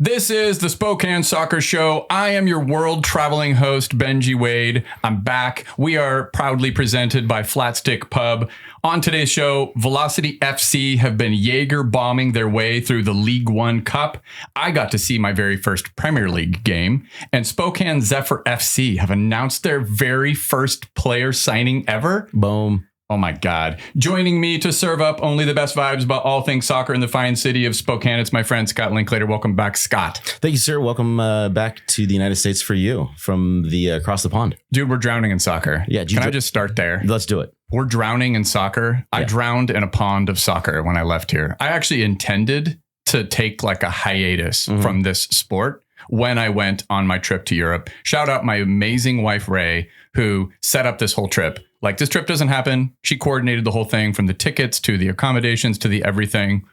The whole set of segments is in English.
This is the Spokane Soccer Show. I am your world traveling host, Benji Wade. I'm back. We are proudly presented by Flatstick Pub. On today's show, Velocity FC have been Jager bombing their way through the League One Cup. I got to see my very first Premier League game. And Spokane Zephyr FC have announced their very first player signing ever. Boom. Oh my God. Joining me to serve up only the best vibes about all things soccer in the fine city of Spokane, it's my friend Scott Linklater. Welcome back, Scott. Thank you, sir. Welcome back to the United States for you from the across the pond. Dude, we're drowning in soccer. Yeah. Can I just start there? Let's do it. We're drowning in soccer. Yeah. I drowned in a pond of soccer when I left here. I actually intended to take like a hiatus from this sport when I went on my trip to Europe. Shout out my amazing wife, Ray, who set up this whole trip. Like, this trip doesn't happen. She coordinated the whole thing from the tickets to the accommodations to the everything.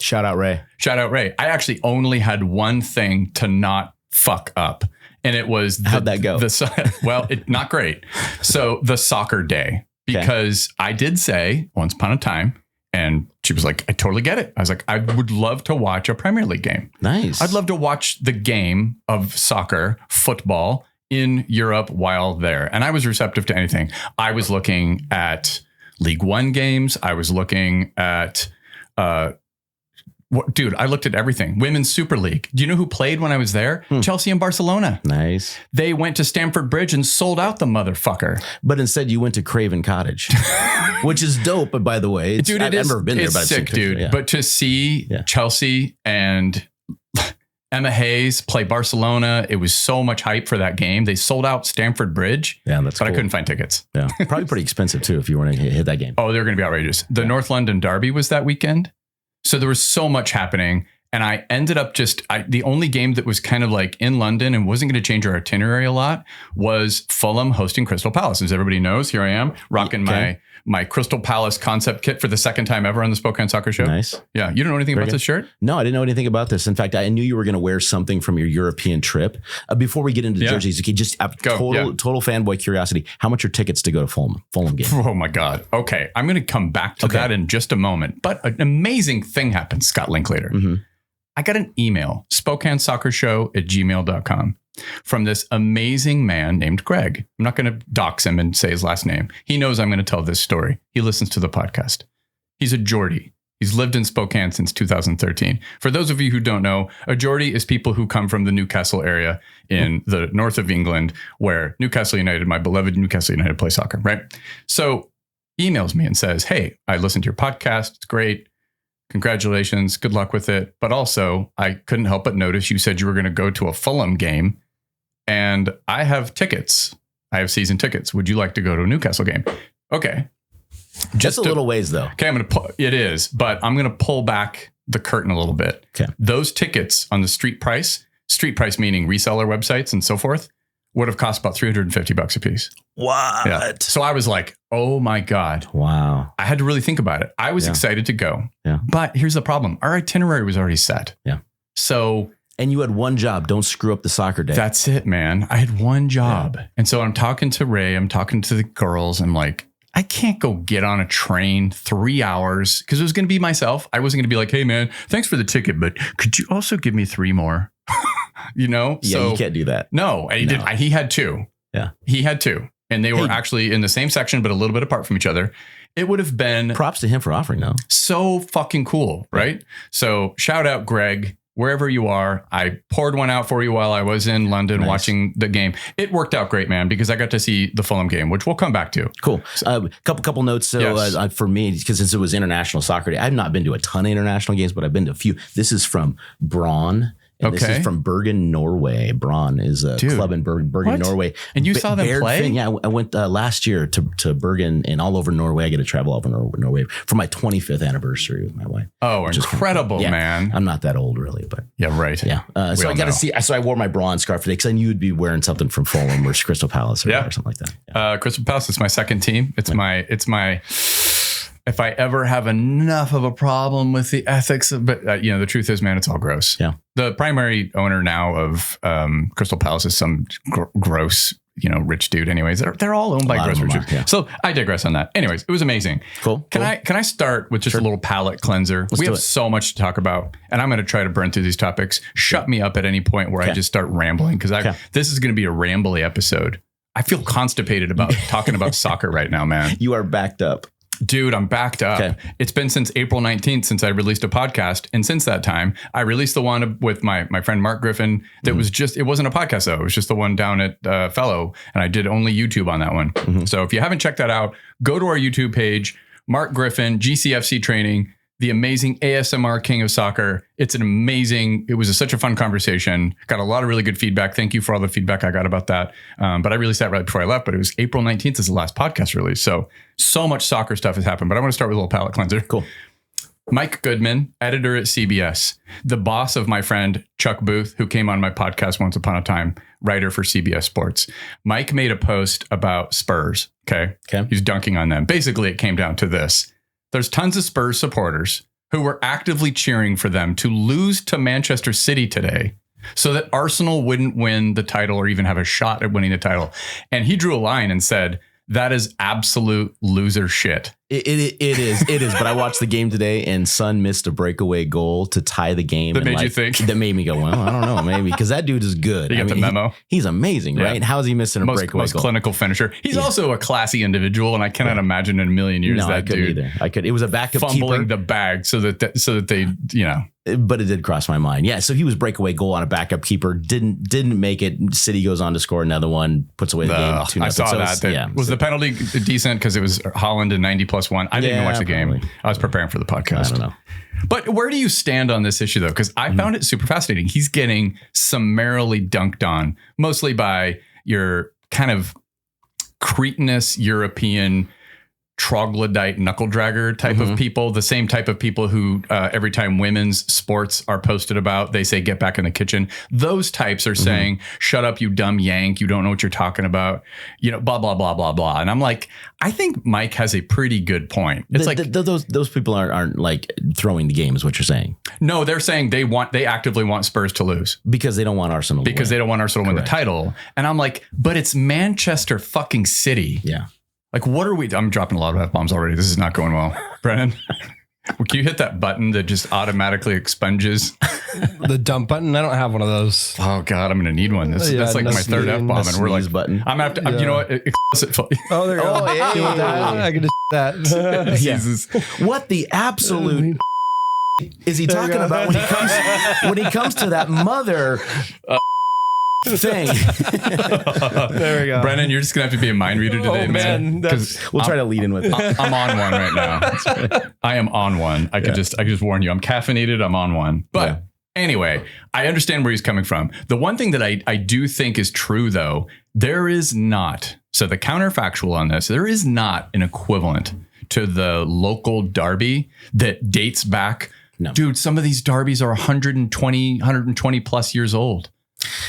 Shout out, Ray. Shout out, Ray. I actually only had one thing to not fuck up. And it was... How'd that go? Well, not great. So the soccer day, because I did say once upon a time, and she was like, I totally get it. I was like, I would love to watch a Premier League game. Nice. I'd love to watch the game of soccer, football, in Europe while there. And I was receptive to anything. I was looking at League One games. I was looking at, I looked at everything. Women's Super League. Do you know who played when I was there? Chelsea and Barcelona. Nice. They went to Stamford Bridge and sold out the motherfucker. But instead you went to Craven Cottage, which is dope. But by the way, dude, I've never been there. It's but sick, dude. Yeah. But to see Chelsea and Emma Hayes play Barcelona. It was so much hype for that game. They sold out Stamford Bridge. Yeah, that's but cool. I couldn't find tickets. Yeah, probably pretty expensive too if you want to hit that game. Oh, they're going to be outrageous. The North London Derby was that weekend. So there was so much happening. And I ended up the only game that was kind of like in London and wasn't going to change our itinerary a lot was Fulham hosting Crystal Palace. As everybody knows, here I am rocking my Crystal Palace concept kit for the second time ever on the Spokane Soccer Show. Nice. Yeah. You don't know anything about this shirt? No, I didn't know anything about this. In fact, I knew you were going to wear something from your European trip. Before we get into the jerseys, okay, just total fanboy curiosity. How much are tickets to go to Fulham game? Oh my God. Okay. I'm going to come back to that in just a moment. But an amazing thing happened, Scott Linklater. I got an email, spokanesoccershow@gmail.com, from this amazing man named Greg. I'm not going to dox him and say his last name. He knows I'm going to tell this story. He listens to the podcast. He's a Geordie. He's lived in Spokane since 2013. For those of you who don't know, a Geordie is people who come from the Newcastle area in the north of England, where Newcastle United, my beloved Newcastle United, play soccer, right? So he emails me and says, hey, I listened to your podcast. It's great. Congratulations. Good luck with it. But also, I couldn't help but notice you said you were going to go to a Fulham game, and I have tickets. I have season tickets. Would you like to go to a Newcastle game? Okay. Just a little ways, though. Okay, it is, but I'm going to pull back the curtain a little bit. Okay. Those tickets on the street price meaning reseller websites and so forth, would have cost about $350 a piece. What? Yeah. So I was like, oh my God. Wow. I had to really think about it. I was excited to go. Yeah. But here's the problem. Our itinerary was already set. Yeah. So. And you had one job. Don't screw up the soccer day. That's it, man. I had one job. Yeah. And so I'm talking to Ray. I'm talking to the girls. I'm like, I can't go get on a train 3 hours because it was going to be myself. I wasn't going to be like, hey, man, thanks for the ticket, but could you also give me 3 more? You know? Yeah, so, you can't do that. No, he did. He had 2. Yeah. He had 2. And they were actually in the same section, but a little bit apart from each other. It would have been... Props to him for offering, though. So fucking cool, right? So shout out, Greg. Wherever you are, I poured one out for you while I was in London watching the game. It worked out great, man, because I got to see the Fulham game, which we'll come back to. Cool. Couple notes. So for me, because since it was International Soccer Day, I've not been to a ton of international games, but I've been to a few. This is from Braun. And this is from Bergen, Norway. Braun is a club in Bergen, Norway. And you saw them play? Yeah, I went last year to Bergen and all over Norway. I get to travel all over Norway for my 25th anniversary with my wife. Oh, incredible, man. I'm not that old, really, but. Yeah, right. Yeah. So I got to see. So I wore my Braun scarf today because I knew you'd be wearing something from Fulham or Crystal Palace or something like that. Yeah. Crystal Palace is my second team. It's my. If I ever have enough of a problem with the ethics, but the truth is, man, it's all gross. Yeah. The primary owner now of Crystal Palace is some gross rich dude. Anyways, they're all owned by grocery stores. Yeah. So I digress on that. Anyways, it was amazing. Cool. Can I start with just a little palate cleanser? We have so much to talk about, and I'm going to try to burn through these topics. Shut me up at any point where I just start rambling, because this is going to be a rambly episode. I feel constipated about talking about soccer right now, man. You are backed up. Dude, I'm backed up. Okay. It's been since April 19th since I released a podcast. And since that time, I released the one with my friend Mark Griffin. That was it wasn't a podcast though. It was just the one down at Fellow. And I did only YouTube on that one. So if you haven't checked that out, go to our YouTube page, Mark Griffin, GCFC training, the amazing ASMR King of Soccer. It was such a fun conversation. Got a lot of really good feedback. Thank you for all the feedback I got about that. But I released that right before I left, but it was April 19th is the last podcast release. So much soccer stuff has happened, but I want to start with a little palate cleanser. Cool. Mike Goodman, editor at CBS, the boss of my friend Chuck Booth, who came on my podcast once upon a time, writer for CBS Sports. Mike made a post about Spurs. Okay. He's dunking on them. Basically, it came down to this. There's tons of Spurs supporters who were actively cheering for them to lose to Manchester City today so that Arsenal wouldn't win the title or even have a shot at winning the title. And he drew a line and said, that is absolute loser shit. It is. But I watched the game today, and Son missed a breakaway goal to tie the game. That made you think? That made me go, well, I don't know, maybe, because that dude is good. You get the memo? He's amazing, right? How is he missing a breakaway most goal? Clinical finisher. He's also a classy individual, and I cannot imagine in a million years that dude either. I could. It was a backup fumbling keeper. the bag so that they. But it did cross my mind. Yeah, so he was breakaway goal on a backup keeper. Didn't make it. City goes on to score another one, puts away the game 2-0. I saw that. Was the penalty decent because it was Haaland in 90+1? I didn't even watch the game. Probably. I was preparing for the podcast. I don't know. But where do you stand on this issue, though? Because I found it super fascinating. He's getting summarily dunked on, mostly by your kind of cretinous European troglodyte knuckle dragger type of people, the same type of people who every time women's sports are posted about, they say, get back in the kitchen. Those types are saying, shut up, you dumb yank. You don't know what you're talking about, blah, blah, blah, blah, blah. And I'm like, I think Mike has a pretty good point. It's those people aren't like throwing the game is what you're saying. No, they're saying they actively want Spurs to lose because they don't want Arsenal to win. They don't want Arsenal to win the title. And I'm like, but it's Manchester fucking City. Yeah. Like, what are we? I'm dropping a lot of F-bombs already. This is not going well. Brennan, can you hit that button that just automatically expunges? The dump button? I don't have one of those. Oh, God, I'm going to need one. That's like my third F-bomb. And we're like, button. I'm going to have to, you know what? Oh, there you go. I can just that. Jesus. What the absolute is he talking about when he comes to that mother thing? There we go. Brennan, you're just gonna have to be a mind reader today, man. We'll try to lead in with it. I'm on one right now. I am on one. I could just warn you. I'm caffeinated. I'm on one. But anyway, I understand where he's coming from. The one thing that I do think is true, though, there is not. So the counterfactual on this, there is not an equivalent to the local derby that dates back. No. Dude, some of these derbies are 120 plus years old.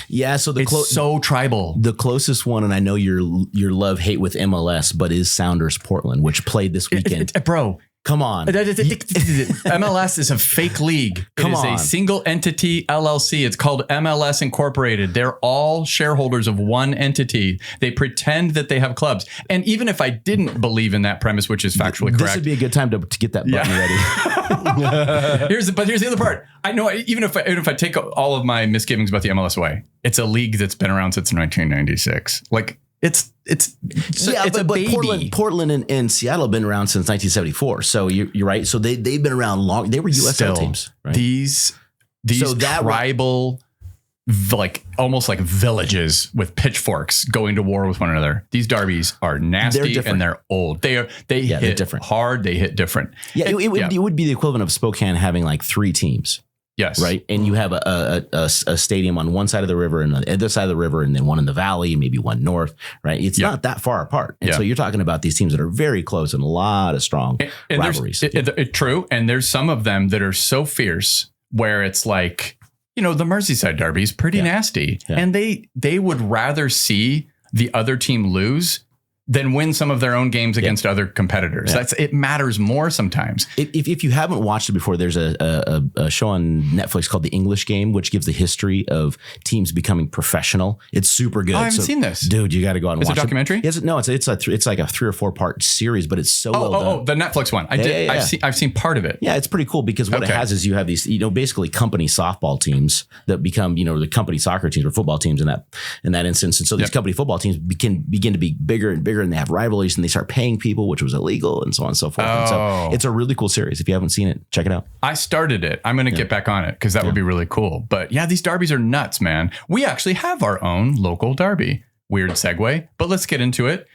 Yeah, so it's so tribal. The closest one, and I know your love-hate with MLS, but is Sounders Portland, which played this weekend. Bro, come on. MLS is a fake league. It is a single entity LLC. It's called MLS Incorporated. They're all shareholders of one entity. They pretend that they have clubs. And even if I didn't believe in that premise, which is factually correct. This would be a good time to get that button ready. Here's the other part. I know even if I take all of my misgivings about the MLS away, it's a league that's been around since 1996. Like it's a baby. Portland and Seattle have been around since 1974. So you're right. So they've been around long. They were USL teams. Right? These tribal, like almost like villages with pitchforks going to war with one another. These derbies are nasty and they're old. They hit different. Hard. They hit different. Yeah, it would be the equivalent of Spokane having like 3 teams. Yes. Right. And you have a stadium on one side of the river and the other side of the river, and then one in the valley, maybe one north. Right. It's not that far apart. And so you're talking about these teams that are very close and a lot of strong rivalries. True. And there's some of them that are so fierce where it's like, the Merseyside derby is pretty nasty. Yeah. And they would rather see the other team lose then win some of their own games against other competitors. It matters more sometimes. If you haven't watched it before, there's a show on Netflix called The English Game, which gives the history of teams becoming professional. It's super good. Oh, I haven't seen this. Dude, you got to go out and watch it. It's a documentary? It's like a 3 or 4 part series, but it's so well done. Oh, the Netflix one. I've seen part of it. Yeah, it's pretty cool because what it has is you have these, basically company softball teams that become, the company soccer teams or football teams in that instance. And so these company football teams begin to be bigger and bigger, and they have rivalries, and they start paying people, which was illegal, and so on and so forth. And so it's a really cool series. If you haven't seen it, check it out. I started it. I'm going to get back on it because that would be really cool. But yeah, these derbies are nuts, man. We actually have our own local derby. Weird segue, but let's get into it.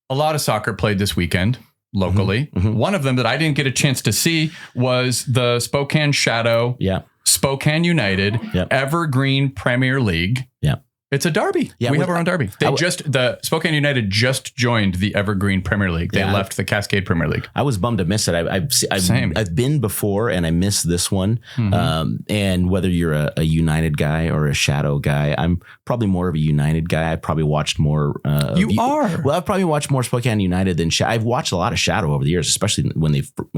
A lot of soccer played this weekend locally. One of them that I didn't get a chance to see was the Spokane Shadow, Spokane United, Evergreen Premier League. Yeah. It's a derby. Yeah, we have our own derby. The Spokane United just joined the Evergreen Premier League. They left the Cascade Premier League. I was bummed to miss it. I've been before, and I missed this one. And whether you're a United guy or a Shadow guy, I'm probably more of a United guy. I probably watched more. You are. Well, I've probably watched more Spokane United than Shadow. I've watched a lot of Shadow over the years, especially when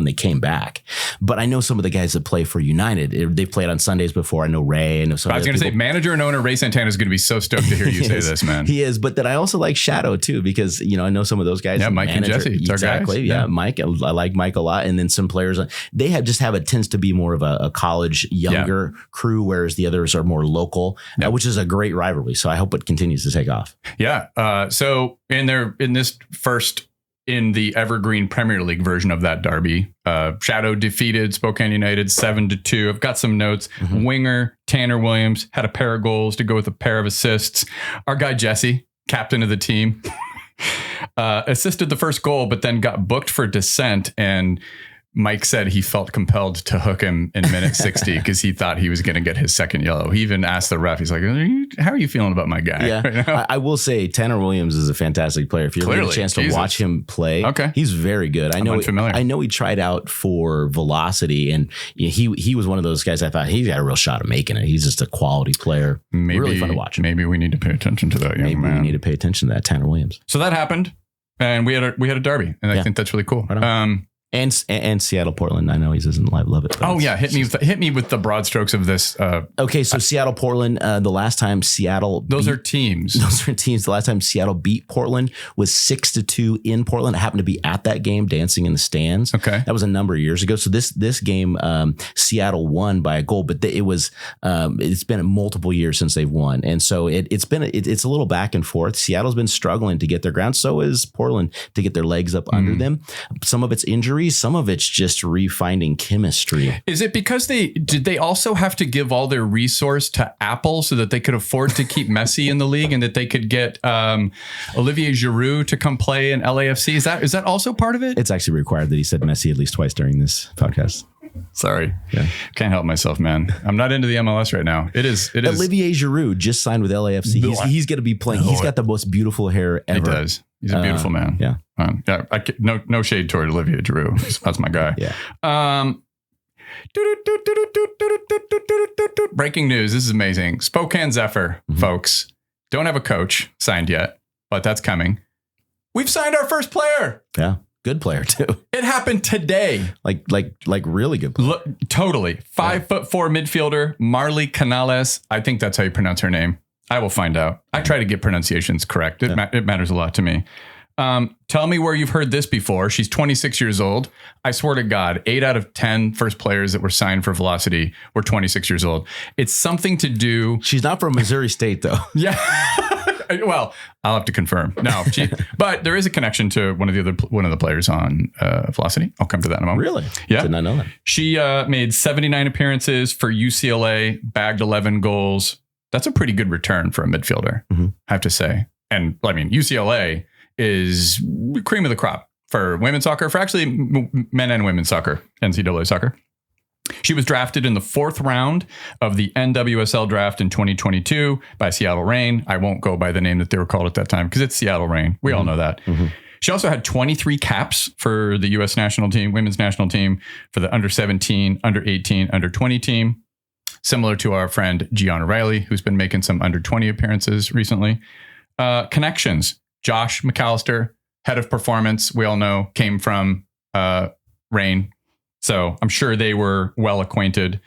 they came back. But I know some of the guys that play for United. They've played on Sundays before. I know Ray. I know some. I was going to say, manager and owner Ray Santana is going to be so stoked to hear you say this, man. He is, but then I also like Shadow too, because I know some of those guys. Yeah, Mike and Jesse. It's exactly. Our guys. Yeah, Mike. I like Mike a lot, and then some players. They tends to be more of a college younger crew, whereas the others are more local, which is a great rivalry. So I hope it continues to take off. Yeah. So in the Evergreen Premier League version of that derby, Shadow defeated Spokane United 7-2. I've got some notes. Winger Tanner Williams had a pair of goals to go with a pair of assists. Our guy Jesse, captain of the team, assisted the first goal, but then got booked for dissent, and Mike said he felt compelled to hook him in minute 60 because he thought he was going to get his second yellow. He even asked the ref, he's like, how are you feeling about my guy? Yeah, right now? I will say Tanner Williams is a fantastic player. If you ever get a chance to watch him play, he's very good. I know he tried out for Velocity, and he was one of those guys I thought he's got a real shot of making it. He's just a quality player. Really fun to watch. Maybe we need to pay attention to that young man. We need to pay attention to that Tanner Williams. So that happened, and we had a derby, and I think that's really cool. Right And Seattle Portland. I know he doesn't love it. Hit me with the broad strokes of this. Okay, so Seattle Portland. The last time Seattle are teams. Those are teams. The last time Seattle beat Portland was 6-2 in Portland. I happened to be at that game, dancing in the stands. Okay, that was a number of years ago. So this game, Seattle won by a goal, but it's been multiple years since they've won, and so it's a little back and forth. Seattle's been struggling to get their ground. So is Portland to get their legs up under them. Some of it's injury. Some of it's just refinding chemistry. Is it because did they also have to give all their resource to Apple so that they could afford to keep Messi in the league and that they could get Olivier Giroud to come play in LAFC? Is that also part of it? It's actually required that he said Messi at least twice during this podcast. Sorry. Yeah. Can't help myself, man. I'm not into the MLS right now. It is. Olivier Giroud just signed with LAFC. He's going to be playing. He's got the most beautiful hair ever. He does. He's a beautiful man. Yeah. No shade toward Olivier Giroud. That's my guy. Yeah. Breaking news. This is amazing. Spokane Zephyr, folks, don't have a coach signed yet, but that's coming. We've signed our first player. Yeah. Good player too. It happened today. Like really good player. Totally. 5'4" midfielder, Marley Canales. I think that's how you pronounce her name. I will find out. I try to get pronunciations correct. It matters a lot to me. Tell me where you've heard this before. She's 26 years old. I swear to God, 8 out of 10 first players that were signed for Velocity were 26 years old. It's something to do. She's not from Missouri State though. Yeah. Well, I'll have to confirm. No, but there is a connection to one of the players on Velocity. I'll come to that in a moment. Really? Yeah. Did not know that. She made 79 appearances for UCLA, bagged 11 goals. That's a pretty good return for a midfielder, I have to say. And I mean, UCLA is cream of the crop for women's soccer, for actually men and women's soccer, NCAA soccer. She was drafted in the 4th round of the NWSL draft in 2022 by Seattle Reign. I won't go by the name that they were called at that time because it's Seattle Reign. We all know that. She also had 23 caps for the U.S. national team, women's national team, for the under 17, under 18, under 20 team. Similar to our friend Gianna Riley, who's been making some under 20 appearances recently. Connections. Josh McAllister, head of performance, we all know, came from Reign. So I'm sure they were well acquainted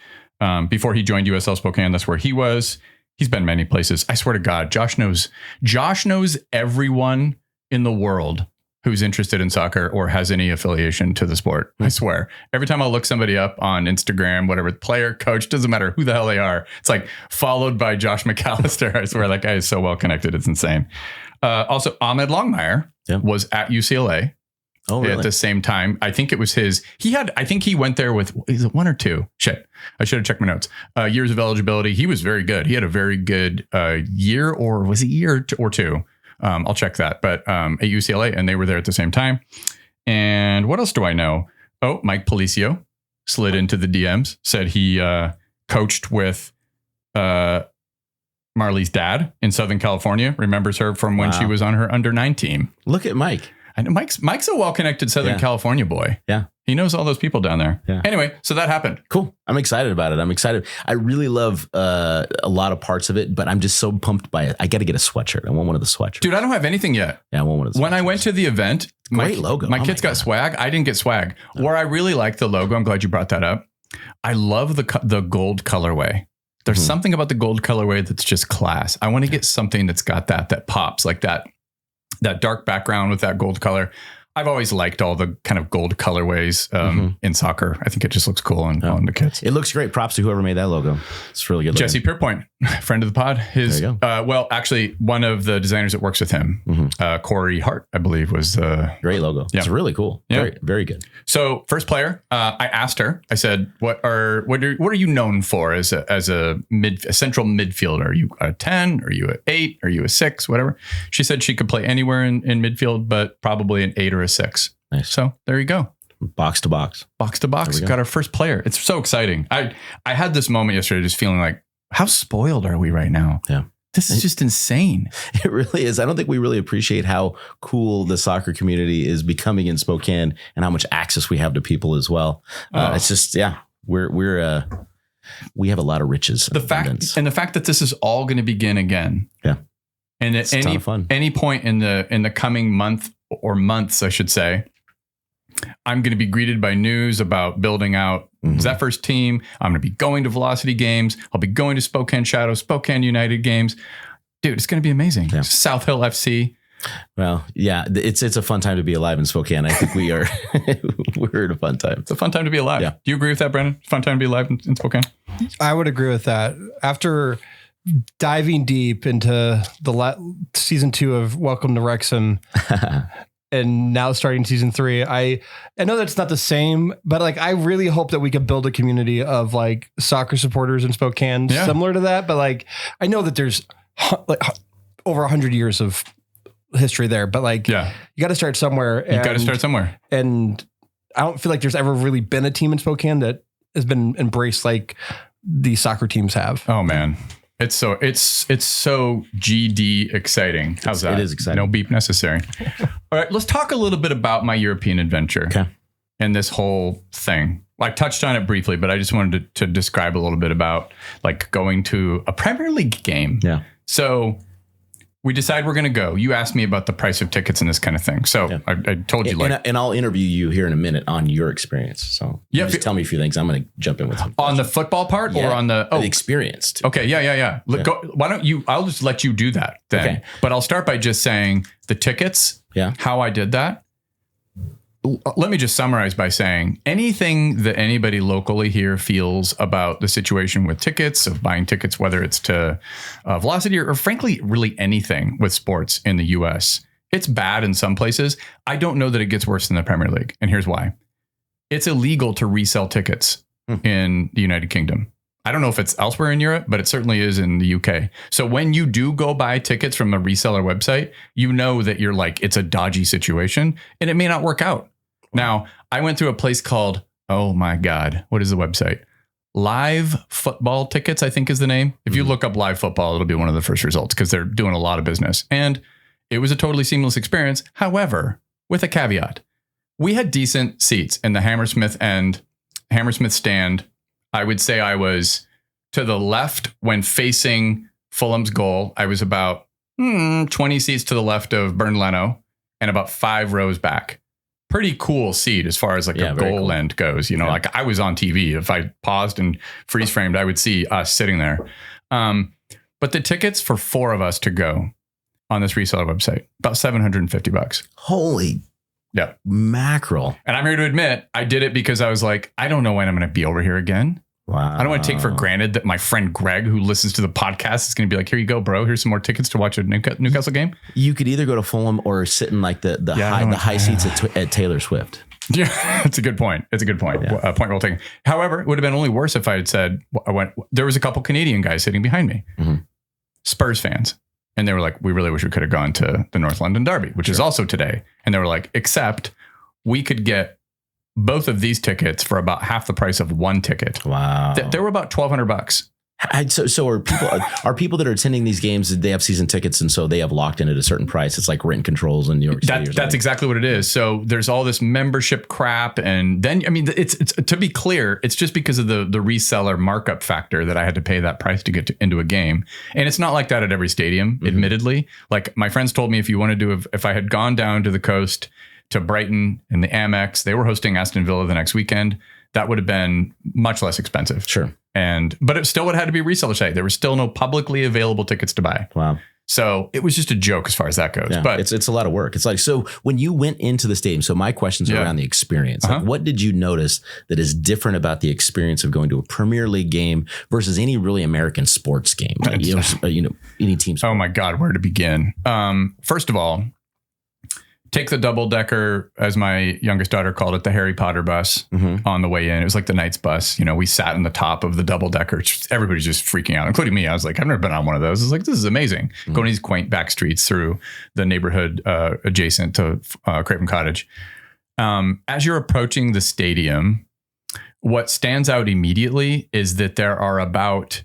before he joined USL Spokane. That's where he was. He's been many places. I swear to God, Josh knows everyone in the world who's interested in soccer or has any affiliation to the sport. I swear. Every time I'll look somebody up on Instagram, whatever, player, coach, doesn't matter who the hell they are. It's like followed by Josh McAllister. I swear that guy is so well connected. It's insane. Also, Ahmed Longmire was at UCLA. Oh, really? At the same time. I think it was I think he went there with, is it one or two? Shit. I should have checked my notes. Years of eligibility. He was very good. He had a very good year, or was it year or two? I'll check that. But at UCLA, and they were there at the same time. And what else do I know? Oh, Mike Policio slid into the DMs, said he coached with Marley's dad in Southern California. Remembers her from when she was on her under-9 team. Look at Mike. I know Mike's a well-connected Southern California boy. Yeah. He knows all those people down there. Yeah. Anyway, so that happened. Cool. I'm excited about it. I'm excited. I really love a lot of parts of it, but I'm just so pumped by it. I got to get a sweatshirt. I want one of the sweatshirts. Dude, I don't have anything yet. Yeah, I want one of the When I went to the event, great logo. My kids got swag. I didn't get swag. Where I really like the logo, I'm glad you brought that up. I love the gold colorway. There's something about the gold colorway that's just class. I want to get something that's got that pops, like that dark background with that gold color. I've always liked all the kind of gold colorways in soccer. I think it just looks cool on the kits. It looks great. Props to whoever made that logo. It's really good. Jesse Pierpoint, friend of the pod. There you go. Well, actually, one of the designers that works with him, Corey Hart, I believe, was great logo. Yeah. It's really cool. Yeah. Very, very good. So first player, I asked her. I said, "What are you known for as a central midfielder? Are you a 10? Are you a 8? Are you a 6? Whatever." She said she could play anywhere in midfield, but probably an 8 or a 6. Nice. So there you go. Box to box. Box to box. Got our first player. It's so exciting. I had this moment yesterday just feeling like, how spoiled are we right now? Yeah. This is just insane. It really is. I don't think we really appreciate how cool the soccer community is becoming in Spokane and how much access we have to people as well. It's just, we have a lot of riches. The fact that this is all going to begin again. Yeah. And at any point in the coming month or months, I should say, I'm going to be greeted by news about building out Zephyr's team. I'm going to be going to Velocity games. I'll be going to Spokane Shadow, Spokane United games. Dude, it's going to be amazing. Yeah. South Hill FC. Well, yeah, it's a fun time to be alive in Spokane. I think we are. We're in a fun time. It's a fun time to be alive. Yeah. Do you agree with that, Brendan? Fun time to be alive in Spokane? I would agree with that. After diving deep into the season 2 of Welcome to Wrexham and now starting season 3, I know that's not the same, but like, I really hope that we could build a community of like soccer supporters in Spokane similar to that. But like, I know that there's like over 100 years of history there, but like, you got to start somewhere. You got to start somewhere. And I don't feel like there's ever really been a team in Spokane that has been embraced like the soccer teams have. Oh man. It's so GD exciting. How's that? It is exciting. No beep necessary. All right, let's talk a little bit about my European adventure. Okay. And this whole thing. I touched on it briefly, but I just wanted to describe a little bit about like going to a Premier League game. Yeah. So we decide we're going to go. You asked me about the price of tickets and this kind of thing. So I told you and I'll interview you here in a minute on your experience. So just tell me a few things. I'm going to jump in with some on the football part or on the experience. Okay. Yeah. Go, why don't you, I'll just let you do that then. Okay. But I'll start by just saying the tickets, how I did that. Let me just summarize by saying anything that anybody locally here feels about the situation with tickets, of buying tickets, whether it's to Velocity or frankly, really anything with sports in the US, it's bad in some places. I don't know that it gets worse than the Premier League. And here's why. It's illegal to resell tickets in the United Kingdom. I don't know if it's elsewhere in Europe, but it certainly is in the UK. So when you do go buy tickets from a reseller website, you know that you're like, it's a dodgy situation and it may not work out. Now, I went through a place called, oh my God, what is the website? Live Football Tickets, I think is the name. If you look up live football, it'll be one of the first results because they're doing a lot of business. And it was a totally seamless experience. However, with a caveat, we had decent seats in the Hammersmith stand. I would say I was to the left when facing Fulham's goal. I was about 20 seats to the left of Bernd Leno. and about 5 rows back. Pretty cool seat as far as like a goal end goes. You know, like I was on TV. If I paused and freeze framed, I would see us sitting there. But the tickets for 4 of us to go on this reseller website, about $750. Holy mackerel. And I'm here to admit, I did it because I was like, I don't know when I'm going to be over here again. Wow. I don't want to take for granted that my friend Greg, who listens to the podcast, is going to be like, here you go, bro. Here's some more tickets to watch a Newcastle game. You could either go to Fulham or sit in like the high seats at Taylor Swift. Yeah, that's a good point. It's a good point. Yeah. Point well taken. However, it would have been only worse if I had said, there was a couple Canadian guys sitting behind me, Spurs fans. And they were like, we really wish we could have gone to the North London Derby, which is also today. And they were like, except we could get both of these tickets for about half the price of one ticket. Wow. They were about $1,200. So are people that are attending these games, they have season tickets and so they have locked in at a certain price? It's like rent controls in New York City. That's exactly what it is. So there's all this membership crap. And then, I mean, it's to be clear, it's just because of the reseller markup factor that I had to pay that price to get into a game. And it's not like that at every stadium, admittedly. Like my friends told me, if I had gone down to the coast to Brighton in the Amex, they were hosting Aston Villa the next weekend. That would have been much less expensive. Sure. But it still would have had to be a reseller site. There were still no publicly available tickets to buy. Wow. So it was just a joke as far as that goes. Yeah, but it's a lot of work. It's like, so when you went into the stadium, so my questions are around the experience. Like, what did you notice that is different about the experience of going to a Premier League game versus any really American sports game? Like, any team sport? Oh my God, where to begin? First of all, take the double decker, as my youngest daughter called it, the Harry Potter bus on the way in. It was like the Knights bus. You know, we sat in the top of the double decker. Everybody's just freaking out, including me. I was like, I've never been on one of those. I was like, this is amazing. Going these quaint back streets through the neighborhood adjacent to Craven Cottage. As you're approaching the stadium, what stands out immediately is that there are about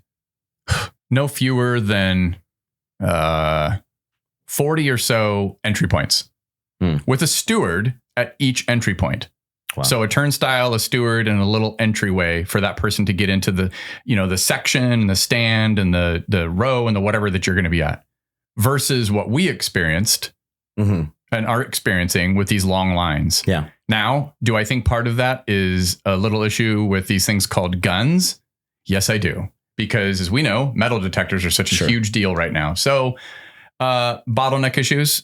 no fewer than 40 or so entry points. With a steward at each entry point. Wow. So a turnstile, a steward, and a little entryway for that person to get into the, the section, the stand, and the row, and the whatever that you're going to be at. Versus what we experienced and are experiencing with these long lines. Yeah. Now, do I think part of that is a little issue with these things called guns? Yes, I do. Because as we know, metal detectors are such a huge deal right now. So bottleneck issues.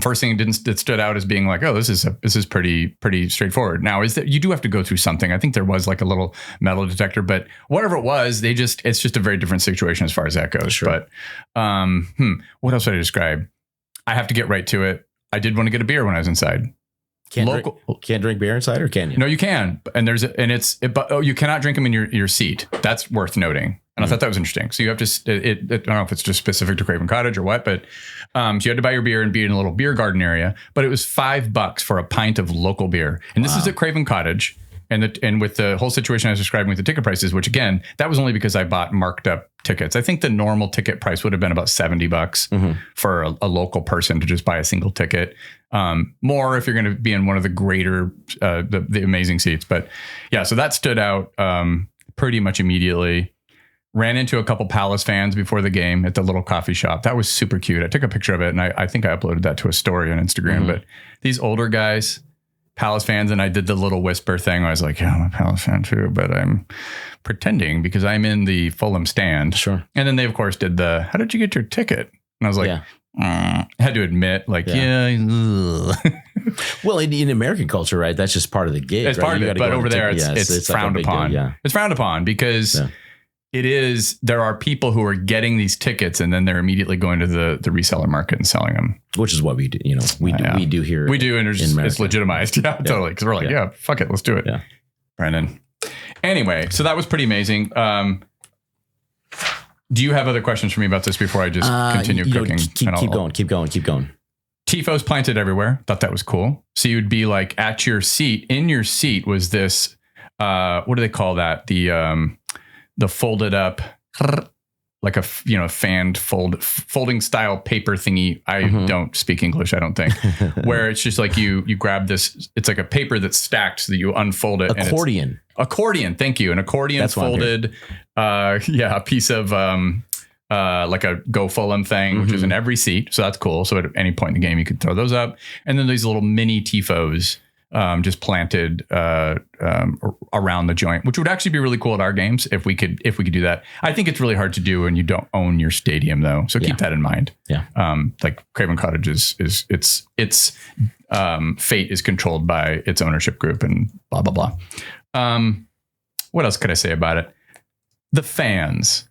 First thing that stood out as being like, oh, this is pretty straightforward. Now, is that you do have to go through something. I think there was like a little metal detector, but whatever it was, it's just a very different situation as far as that goes. Sure. But what else would I describe? I have to get right to it. I did want to get a beer when I was inside. Can't drink beer inside, or can you? No, you can. And you cannot drink them in your seat. That's worth noting. And I thought that was interesting. So you have to, I don't know if it's just specific to Craven Cottage or what, but so you had to buy your beer and be in a little beer garden area, but it was $5 for a pint of local beer. And this is at Craven Cottage. And with the whole situation I was describing with the ticket prices, which again, that was only because I bought marked up tickets. I think the normal ticket price would have been about $70 for a local person to just buy a single ticket. More if you're going to be in one of the greater, the amazing seats. But yeah, so that stood out pretty much immediately. Ran into a couple Palace fans before the game at the little coffee shop. That was super cute. I took a picture of it and I think I uploaded that to a story on Instagram. But these older guys, Palace fans, and I did the little whisper thing. I was like, yeah, I'm a Palace fan too, but I'm pretending because I'm in the Fulham stand. Sure. And then they, of course, did how did you get your ticket? And I was like, I had to admit, like, well, in American culture, right? That's just part of the gig. It's part of it, but over there, it's frowned upon. It's frowned upon because there are people who are getting these tickets and then they're immediately going to the reseller market and selling them. Which is what we do. We do here. We do. And it's legitimized. Yeah, totally. Cause we're like, fuck it. Let's do it. Yeah. Brandon. Anyway, so that was pretty amazing. Do you have other questions for me about this before I just continue cooking? Keep going. Tifos planted everywhere. Thought that was cool. So you'd be like at your seat. In your seat was this, what do they call that? The folded up, like a fanned folding style paper thingy. I don't speak English, I don't think. Where it's just like you grab this. It's like a paper that's stacked so that you unfold it. Accordion. Accordion. Thank you. An accordion folded. A piece of like a Go Fulham thing, which is in every seat. So that's cool. So at any point in the game, you could throw those up. And then these little mini tifos just planted around the joint, which would actually be really cool at our games if we could do that. I think it's really hard to do when you don't own your stadium, though. So keep that in mind. Yeah. Like Craven Cottage is its fate is controlled by its ownership group and blah blah blah. What else could I say about it? The fans.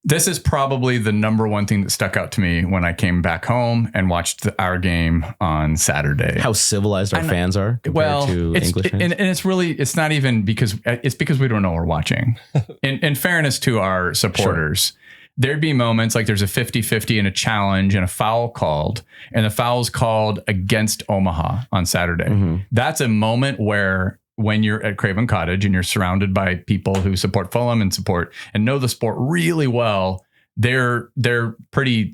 This is probably the number one thing that stuck out to me when I came back home and watched our game on Saturday. How civilized our fans are compared to English fans. And it's not even because we don't know we're watching. In fairness to our supporters, there'd be moments like there's a 50-50 and a challenge and a foul called, and the foul's called against Omaha on Saturday. That's a moment where when you're at Craven Cottage and you're surrounded by people who support Fulham and know the sport really well, they're loudly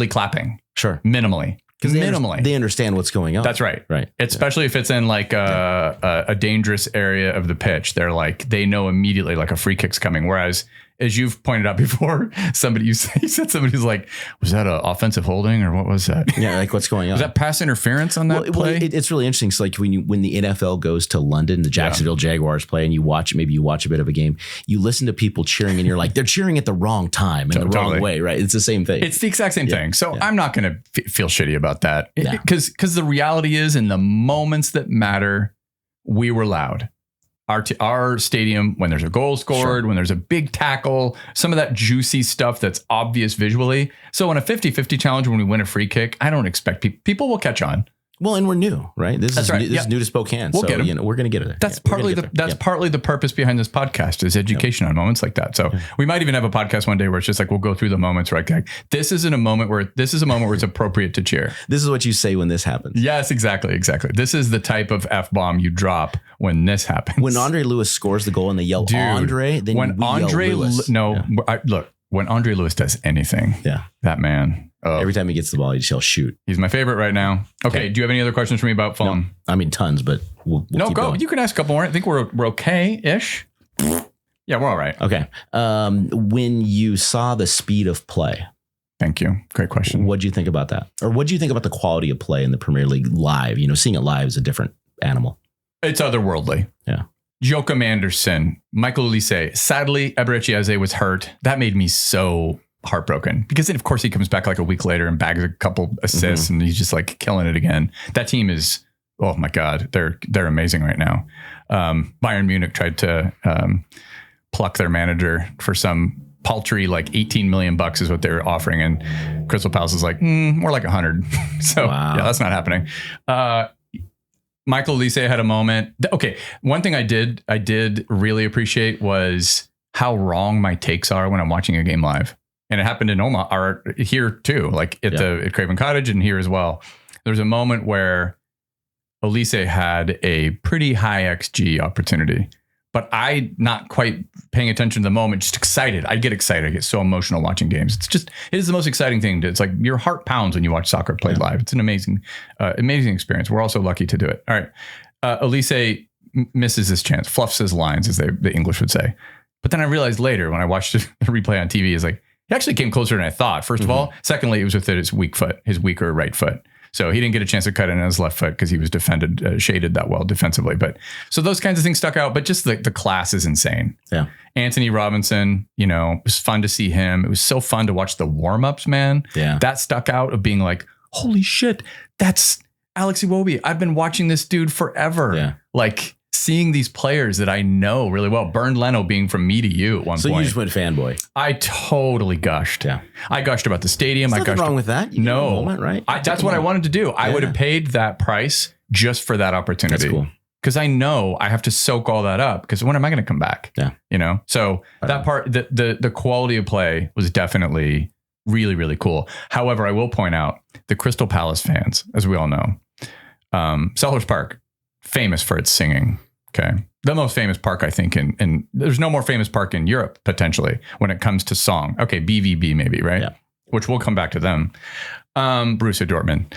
clapping. Sure. Minimally. Because they understand what's going on. That's right. Right. Especially if it's in like a dangerous area of the pitch. They know immediately like a free kick's coming. Whereas, as you've pointed out before, you said somebody's like, was that an offensive holding or what was that? Yeah, like what's going on? Was that pass interference on that play? Well, it's really interesting. So like when the NFL goes to London, the Jacksonville Jaguars play, and you watch a bit of a game, you listen to people cheering and you're like, they're cheering at the wrong time and the wrong way, right? It's the same thing. It's the exact same thing. So I'm not going to feel shitty about that because the reality is in the moments that matter, we were loud. Our stadium, when there's a goal scored, when there's a big tackle, some of that juicy stuff that's obvious visually. So in a 50-50 challenge, when we win a free kick, I don't expect people will catch on. Well, and we're new, right? This is new to Spokane. We'll get them. We're going to get it there. That's partly the purpose behind this podcast is education on moments like that. So we might even have a podcast one day where it's just like we'll go through the moments where like this is a moment where it's appropriate to cheer. This is what you say when this happens. Yes, exactly. This is the type of F-bomb you drop when this happens. When Andre Lewis scores the goal and they yell Andre, then when Andre yell Lewis. When Andre Lewis does anything, that man. Every time he gets the ball, he just yells shoot. He's my favorite right now. Okay. Do you have any other questions for me about Fulham? No, I mean, tons, but we'll keep going. You can ask a couple more. I think we're okay-ish. Yeah, we're all right. Okay. When you saw the speed of play. Thank you. Great question. What do you think about that? Or what do you think about the quality of play in the Premier League live? Seeing it live is a different animal. It's otherworldly. Yeah. Joachim Andersen, Michael Olise. Sadly, Eberechi Eze was hurt. That made me so heartbroken because then of course he comes back like a week later and bags a couple assists and he's just like killing it again. That team is, oh my God, they're amazing right now. Bayern Munich tried to pluck their manager for some paltry like 18 million bucks is what they were offering, and Crystal Palace is like more like 100. So yeah, that's not happening. Michael Olise had a moment. Okay, one thing I did really appreciate was how wrong my takes are when I'm watching a game live. And it happened in Omaha, or here too, like at Craven Cottage and here as well. There's a moment where Olise had a pretty high XG opportunity, but I not quite paying attention to the moment, just excited. I get excited. I get so emotional watching games. It is the most exciting thing. It's like your heart pounds when you watch soccer played live. It's an amazing experience. We're also lucky to do it. All right. Olise misses his chance, fluffs his lines, as the English would say. But then I realized later when I watched the replay on TV, is like, he actually came closer than I thought, first of all. Secondly, it was with his weaker right foot. So he didn't get a chance to cut in his left foot because he was shaded that well defensively. But so those kinds of things stuck out. But just the class is insane. Yeah. Anthony Robinson, it was fun to see him. It was so fun to watch the warm-ups, man. Yeah. That stuck out of being like, holy shit, that's Alex Iwobi. I've been watching this dude forever. Yeah. Like, seeing these players that I know really well. Bernd Leno being from me to you at one point. So you just went fanboy. I totally gushed. Yeah. I gushed about the stadium. There's nothing wrong with that. You no. Moment, right? That's what I wanted to do. I would have paid that price just for that opportunity. That's cool. Because I know I have to soak all that up. Because when am I going to come back? Yeah. So that part, the quality of play was definitely really, really cool. However, I will point out the Crystal Palace fans, as we all know, Sellers Park, famous for its singing. Okay. The most famous park, I think, and there's no more famous park in Europe, potentially, when it comes to song. Okay, BVB maybe, right? Yeah. Which we'll come back to them. Borussia Dortmund.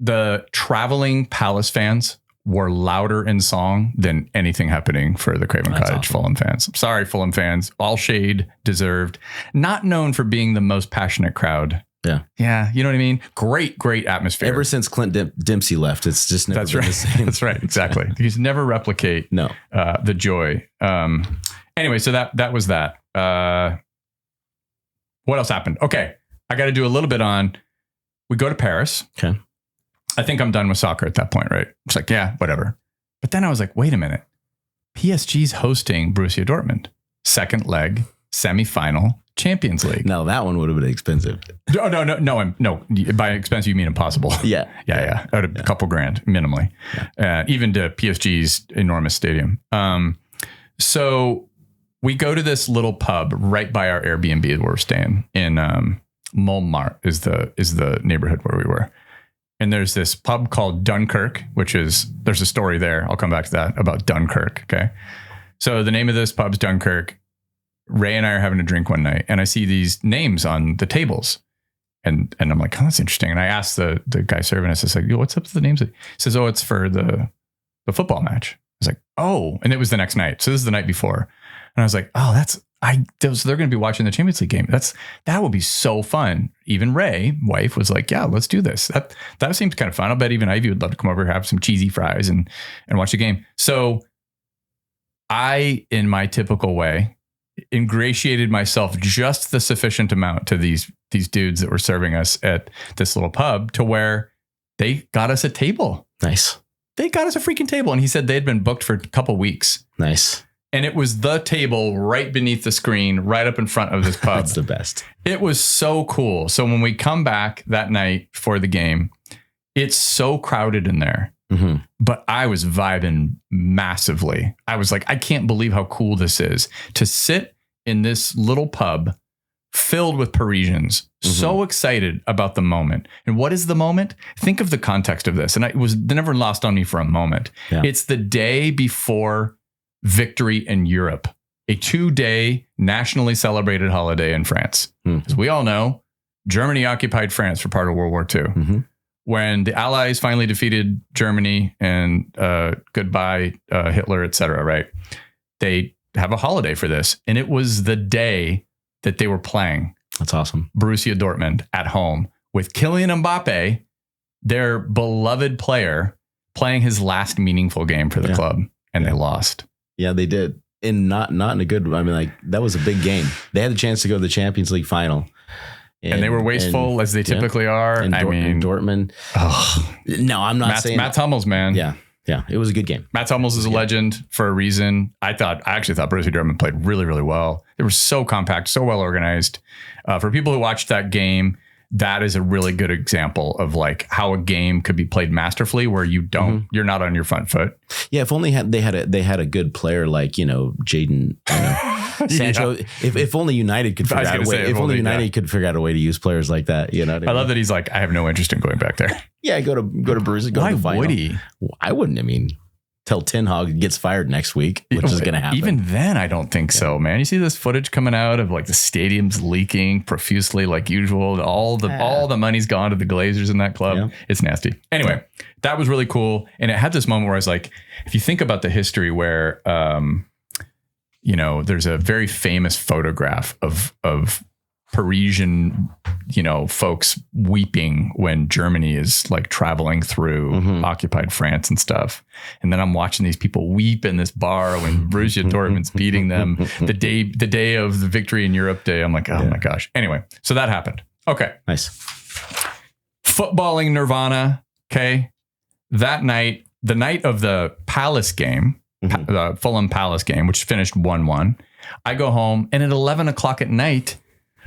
The traveling Palace fans were louder in song than anything happening for the Craven Cottage Fulham fans. I'm sorry, Fulham fans. All shade deserved. Not known for being the most passionate crowd. Yeah. Yeah. You know what I mean? Great atmosphere. Ever since Clint Dempsey left, it's just never been the same. That's right. Exactly. You can never replicate the joy. Anyway, so that was that. What else happened? Okay. I got to do a little bit on, we go to Paris. Okay. I think I'm done with soccer at that point, right? It's like, yeah, whatever. But then I was like, wait a minute. PSG's hosting Borussia Dortmund. Second leg, semifinal, Champions League. No, that one would have been expensive. No. By expensive, you mean impossible. Yeah. Yeah. Out of a couple grand, minimally. Yeah. Even to PSG's enormous stadium. So we go to this little pub right by our Airbnb where we're staying in Montmartre is the neighborhood where we were. And there's this pub called Dunkirk, there's a story there. I'll come back to that about Dunkirk. Okay. So the name of this pub's Dunkirk. Ray and I are having a drink one night and I see these names on the tables and I'm like, oh, that's interesting. And I asked the guy serving us, I was like, yo, what's up with the names? He says, oh, it's for the football match. I was like, oh, and it was the next night. So this is the night before. And I was like, oh, so they're going to be watching the Champions League game. That would be so fun. Even Ray, wife, was like, yeah, let's do this. That seems kind of fun. I'll bet even Ivy would love to come over, have some cheesy fries and watch the game. So I, in my typical way, ingratiated myself just the sufficient amount to these dudes that were serving us at this little pub to where they got us a table. Nice. They got us a freaking table. And he said they'd been booked for a couple weeks. Nice. And it was the table right beneath the screen, right up in front of this pub. That's the best. It was so cool. So when we come back that night for the game, it's so crowded in there. Mm-hmm. But I was vibing massively. I was like, I can't believe how cool this is to sit in this little pub filled with Parisians, so excited about the moment. And what is the moment? Think of the context of this. And it was never lost on me for a moment. Yeah. It's the day before victory in Europe, a 2-day nationally celebrated holiday in France. As we all know, Germany occupied France for part of World War II. Mm-hmm. When the Allies finally defeated Germany and goodbye Hitler, etc., right? They have a holiday for this. And it was the day that they were playing. That's awesome. Borussia Dortmund at home with Kylian Mbappe, their beloved player, playing his last meaningful game for the club. And they lost. Yeah, they did. And not in a good, I mean, like, that was a big game. They had the chance to go to the Champions League final. And they were wasteful as they typically are. And Dortmund. Oh, no, I'm not saying Mats Hummels, man. Yeah. It was a good game. Mats Hummels is a legend for a reason. I actually thought Borussia Dortmund played really, really well. They were so compact, so well organized. For people who watched that game, that is a really good example of like how a game could be played masterfully where you're not on your front foot. Yeah. If only they had a good player like, Jaden, Sancho. Yeah. If only United could figure out a way. If only United could figure out a way to use players like that, you know. I love that he's like, I have no interest in going back there. Yeah, go to Borussia. Why would he? I wouldn't. I mean, till Ten Hag gets fired next week, which is going to happen. Even then, I don't think so, man. You see this footage coming out of like the stadium's leaking profusely, like usual. All the money's gone to the Glazers in that club. Yeah. It's nasty. Anyway, that was really cool, and it had this moment where I was like, if you think about the history where, there's a very famous photograph of Parisian, folks weeping when Germany is like traveling through occupied France and stuff. And then I'm watching these people weep in this bar when Borussia Dortmund's beating them the day of the victory in Europe day. I'm like, oh my gosh. Anyway, so that happened. Okay. Nice. Footballing nirvana. Okay. That night, the night of the Palace game, the Fulham Palace game, which finished 1-1, I go home and at 11 o'clock at night,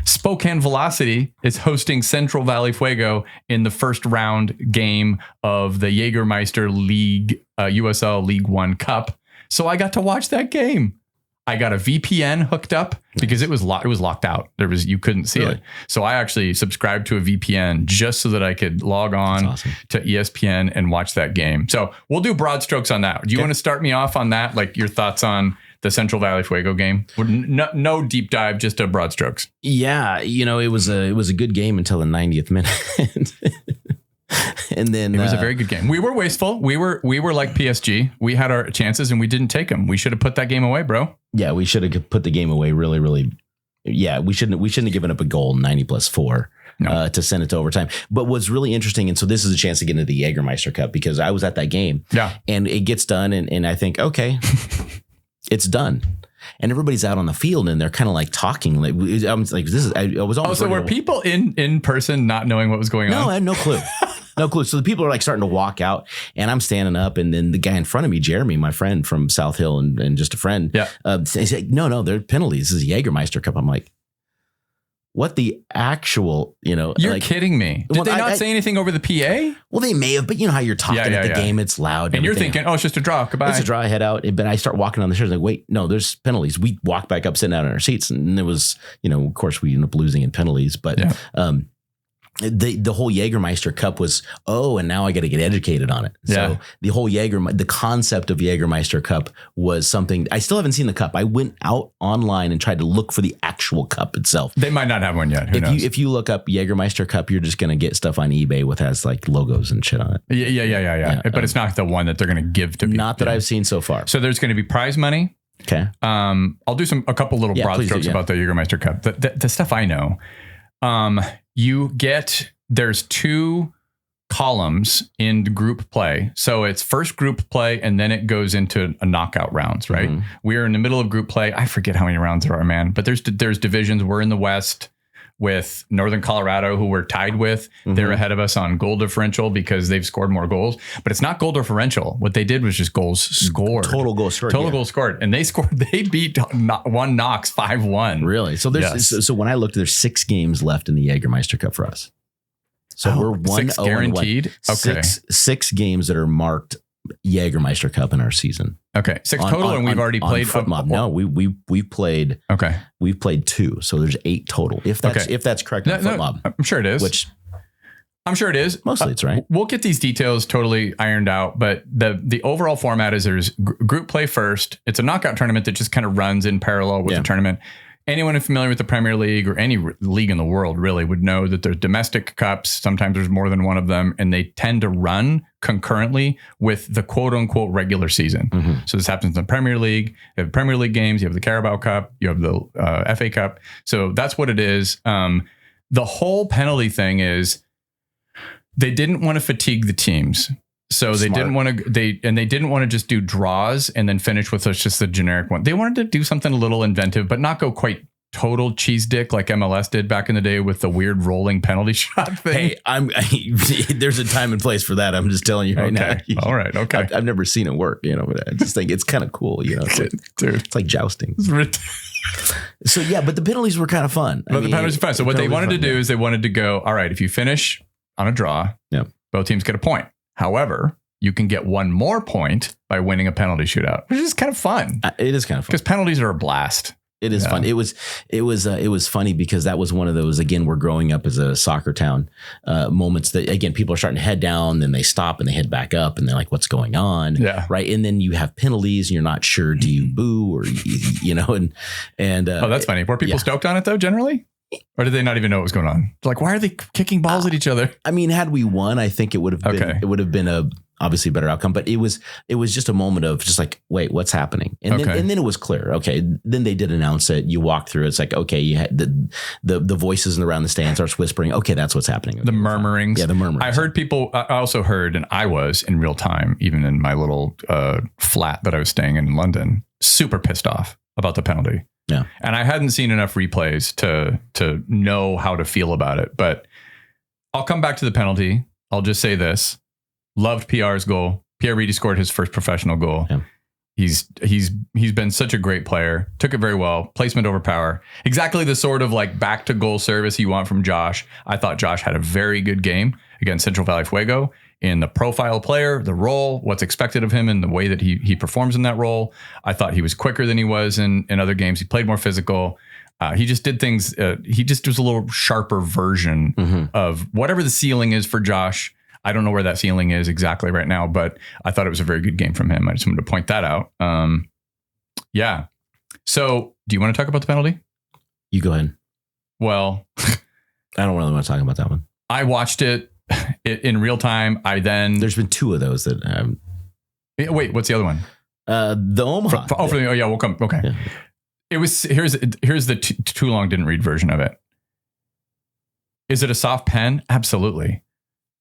Spokane Velocity is hosting Central Valley Fuego in the first round game of the Jagermeister League, USL League One Cup. So I got to watch that game. I got a VPN hooked up because it was locked out. You couldn't see it. So I actually subscribed to a VPN just so that I could log on to ESPN and watch that game. So we'll do broad strokes on that. Do you want to start me off on that? Like your thoughts on the Central Valley Fuego game? No deep dive, just a broad strokes. Yeah, it was a good game until the 90th minute. And then it was a very good game. We were wasteful. We were like PSG. We had our chances and we didn't take them. We should have put that game away, bro. Yeah, we should have put the game away really, really. Yeah, we shouldn't have given up a goal 90+4 to send it to overtime. But what's really interesting, and so this is a chance to get into the Jägermeister Cup because I was at that game. Yeah. And it gets done and I think, okay, it's done. And everybody's out on the field and they're kind of like talking. Like I was like, I was almost. So were people in person not knowing what was going on? No, I had no clue. No clue. So the people are like starting to walk out and I'm standing up and then the guy in front of me, Jeremy, my friend from South Hill and just a friend. Yeah. He's like, no, they're penalties. This is Jägermeister Cup. I'm like, what the actual, You're like, kidding me. Did they not say anything over the PA? Well, they may have, but you know how you're talking at the game, it's loud. And you're thinking, it's just a draw. Goodbye. It's a draw, I head out. But I start walking on the stairs like, wait, no, there's penalties. We walk back up, sitting down in our seats. And it was, of course we ended up losing in penalties, but the whole Jägermeister Cup was, and now I got to get educated on it. So the whole the concept of Jägermeister Cup was something, I still haven't seen the cup. I went out online and tried to look for the actual cup itself. They might not have one yet. Who knows? If you look up Jägermeister Cup, you're just going to get stuff on eBay with has like logos and shit on it. Yeah. But it's not the one that they're going to give to people. Not that I've seen so far. So there's going to be prize money. Okay. I'll do a couple little broad strokes about the Jägermeister Cup. The stuff I know. There's 2 columns in group play. So it's first group play and then it goes into a knockout rounds, right? Mm-hmm. We're in the middle of group play. I forget how many rounds there are, man, but there's divisions. We're in the West with Northern Colorado, who we're tied with. Mm-hmm. They're ahead of us on goal differential because they've scored more goals, but it's not goal differential. What they did was just goals scored. Total goals scored. And they beat one Knox 5-1. Really? So so when I looked, there's 6 games left in the Jägermeister Cup for us. So we're 1-0 guaranteed. Okay. 6 games that are marked Jägermeister Cup in our season. Okay, 6 total, and we've already played. No, we've played. Okay, we've played 2, so there's 8 total. If that's correct, on FootMob. I'm sure it is. I'm sure it is. Mostly it's right. We'll get these details totally ironed out, but the overall format is there's group play first. It's a knockout tournament that just kind of runs in parallel with the tournament. Anyone familiar with the Premier League or any league in the world really would know that there's domestic cups. Sometimes there's more than one of them, and they tend to run concurrently with the quote unquote regular season. Mm-hmm. So this happens in the Premier League. You have Premier League games. You have the Carabao Cup. You have the FA Cup. So that's what it is. The whole penalty thing is they didn't want to fatigue the teams. So they didn't want to, they didn't want to just do draws and then finish with just the generic one. They wanted to do something a little inventive, but not go quite total cheese dick like MLS did back in the day with the weird rolling penalty shot thing. Hey, there's a time and place for that. I'm just telling you right now. All right. Okay. I've never seen it work, but I just think it's kind of cool, Dude. It's like jousting. So but the penalties were kind of fun. The penalties were fun. So what they wanted to do is they wanted to go, all right, if you finish on a draw, both teams get a point. However, you can get one more point by winning a penalty shootout, which is kind of fun. It is kind of fun because penalties are a blast. It is fun. It was funny because that was one of those, again, we're growing up as a soccer town, moments that, again, people are starting to head down, then they stop and they head back up and they're like, what's going on? Yeah. Right. And then you have penalties and you're not sure, do you boo or, that's funny. Were people stoked on it though, generally? Or did they not even know what was going on? Like, why are they kicking balls at each other? I mean, had we won, I think it would have been a obviously better outcome. But it was just a moment of just like, wait, what's happening? And then it was clear. Okay, then they did announce it. You walk through. It's like, okay, you had the voices around the stand starts whispering. Okay, that's what's happening. The murmurings. Yeah, the murmurings. I heard people. I also heard, and I was in real time, even in my little flat that I was staying in London, super pissed off about the penalty. Yeah. And I hadn't seen enough replays to know how to feel about it. But I'll come back to the penalty. I'll just say this. Loved PR's goal. Pierre Reedy scored his first professional goal. Yeah. He's been such a great player. Took it very well. Placement over power. Exactly the sort of like back to goal service you want from Josh. I thought Josh had a very good game against Central Valley Fuego. In the profile player, the role, what's expected of him and the way that he performs in that role. I thought he was quicker than he was in other games. He played more physical. He just did things. He just was a little sharper version of whatever the ceiling is for Josh. I don't know where that ceiling is exactly right now, but I thought it was a very good game from him. I just wanted to point that out. Yeah. So do you want to talk about the penalty? You go ahead. Well, I don't really want to talk about that one. I watched it in real time. There's been 2 of those that. Wait, what's the other one? The Omaha. We'll come. Okay. Yeah. It was here's the too long didn't read version of it. Is it a soft pen? Absolutely.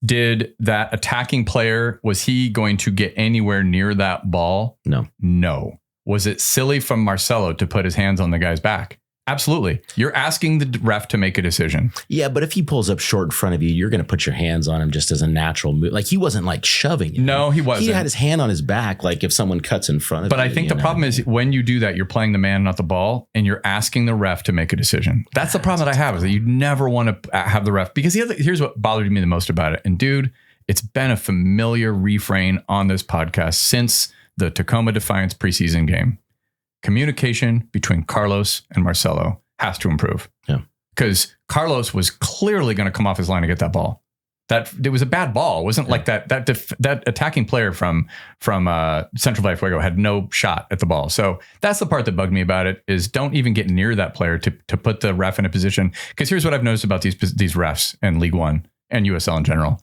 Did that attacking player, was he going to get anywhere near that ball? No. Was it silly from Marcelo to put his hands on the guy's back? Absolutely. You're asking the ref to make a decision. Yeah, but if he pulls up short in front of you, you're going to put your hands on him just as a natural move. Like, he wasn't like shoving him. No, he wasn't. He had his hand on his back, like if someone cuts in front of him. But I think the problem is when you do that, you're playing the man, not the ball, and you're asking the ref to make a decision. That's the problem that I have, is that you never want to have the ref. Because here's what bothered me the most about it. And dude, it's been a familiar refrain on this podcast since the Tacoma Defiance preseason game. Communication between Carlos and Marcelo has to improve. Yeah. Because Carlos was clearly going to come off his line to get that ball. That it was a bad ball. It wasn't like that attacking player from Central Valley Fuego had no shot at the ball. So that's the part that bugged me about it, is don't even get near that player to put the ref in a position. Because here's what I've noticed about these refs in League One and USL in general.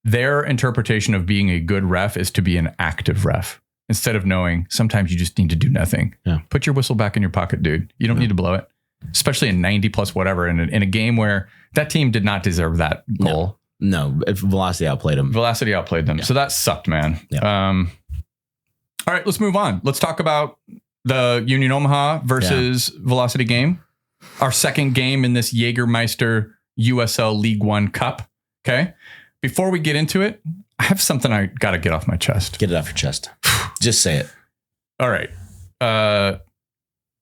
Their interpretation of being a good ref is to be an active ref. Instead of knowing, sometimes you just need to do nothing. Yeah. Put your whistle back in your pocket, dude. You don't need to blow it, especially in 90 plus whatever in a game where that team did not deserve that goal. No, Velocity outplayed them. Yeah. So that sucked, man. Yeah. All right, let's move on. Let's talk about the Union Omaha versus Velocity game. Our second game in this Jägermeister USL League One Cup. Okay. Before we get into it, I have something I got to get off my chest. Get it off your chest. Just say it. All right.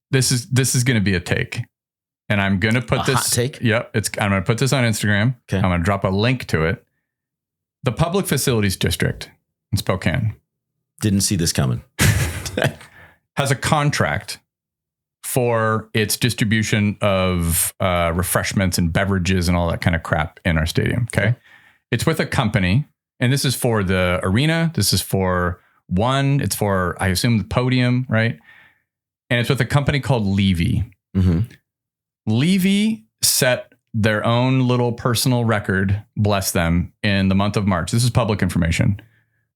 This is going to be a take, and I'm going to put this hot take. Yep. I'm going to put this on Instagram. Okay. I'm going to drop a link to it. The Public Facilities District in Spokane. Didn't see this coming. Has a contract for its distribution of refreshments and beverages and all that kind of crap in our stadium. Okay. It's with a company, and this is for the arena. This is for it's for, I assume, the podium, right? And it's with a company called Levy. Mm-hmm. Levy set their own little personal record, bless them, in the month of March. This is public information,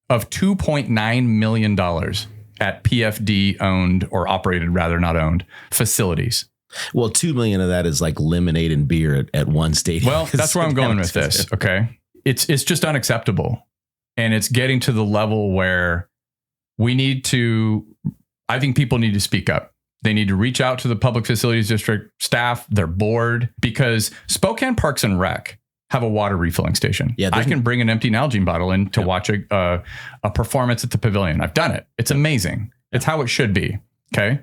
of $2.9 million at PFD owned, or operated rather, not owned, facilities. Well, $2 million of that is like lemonade and beer at one stadium. Well, that's where I'm going with this. Okay. It's just unacceptable. And it's getting to the level where I think people need to speak up. They need to reach out to the Public Facilities District staff, their board, because Spokane Parks and Rec have a water refilling station. Yeah, I can bring an empty Nalgene bottle in to watch a performance at the pavilion. I've done it. It's amazing. It's how it should be. Okay.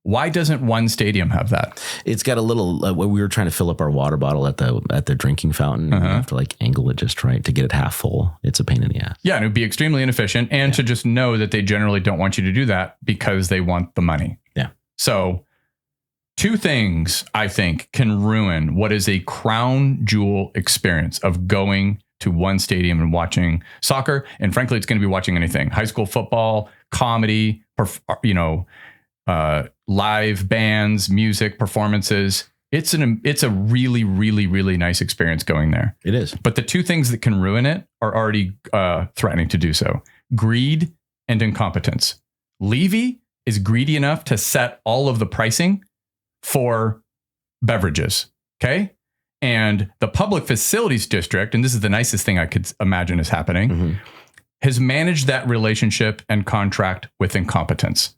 Why doesn't one stadium have that? It's got a little, when we were trying to fill up our water bottle at the drinking fountain, you have to like angle it just right to get it half full. It's a pain in the ass. Yeah. And it would be extremely inefficient. And to just know that they generally don't want you to do that because they want the money. Yeah. So 2 things I think can ruin what is a crown jewel experience of going to one stadium and watching soccer. And frankly, it's going to be watching anything: high school football, comedy, live bands, music, performances. It's a really, really, really nice experience going there. It is. But the 2 things that can ruin it are already threatening to do so: greed and incompetence. Levy is greedy enough to set all of the pricing for beverages. Okay. And the Public Facilities District, and this is the nicest thing I could imagine is happening, has managed that relationship and contract with incompetence.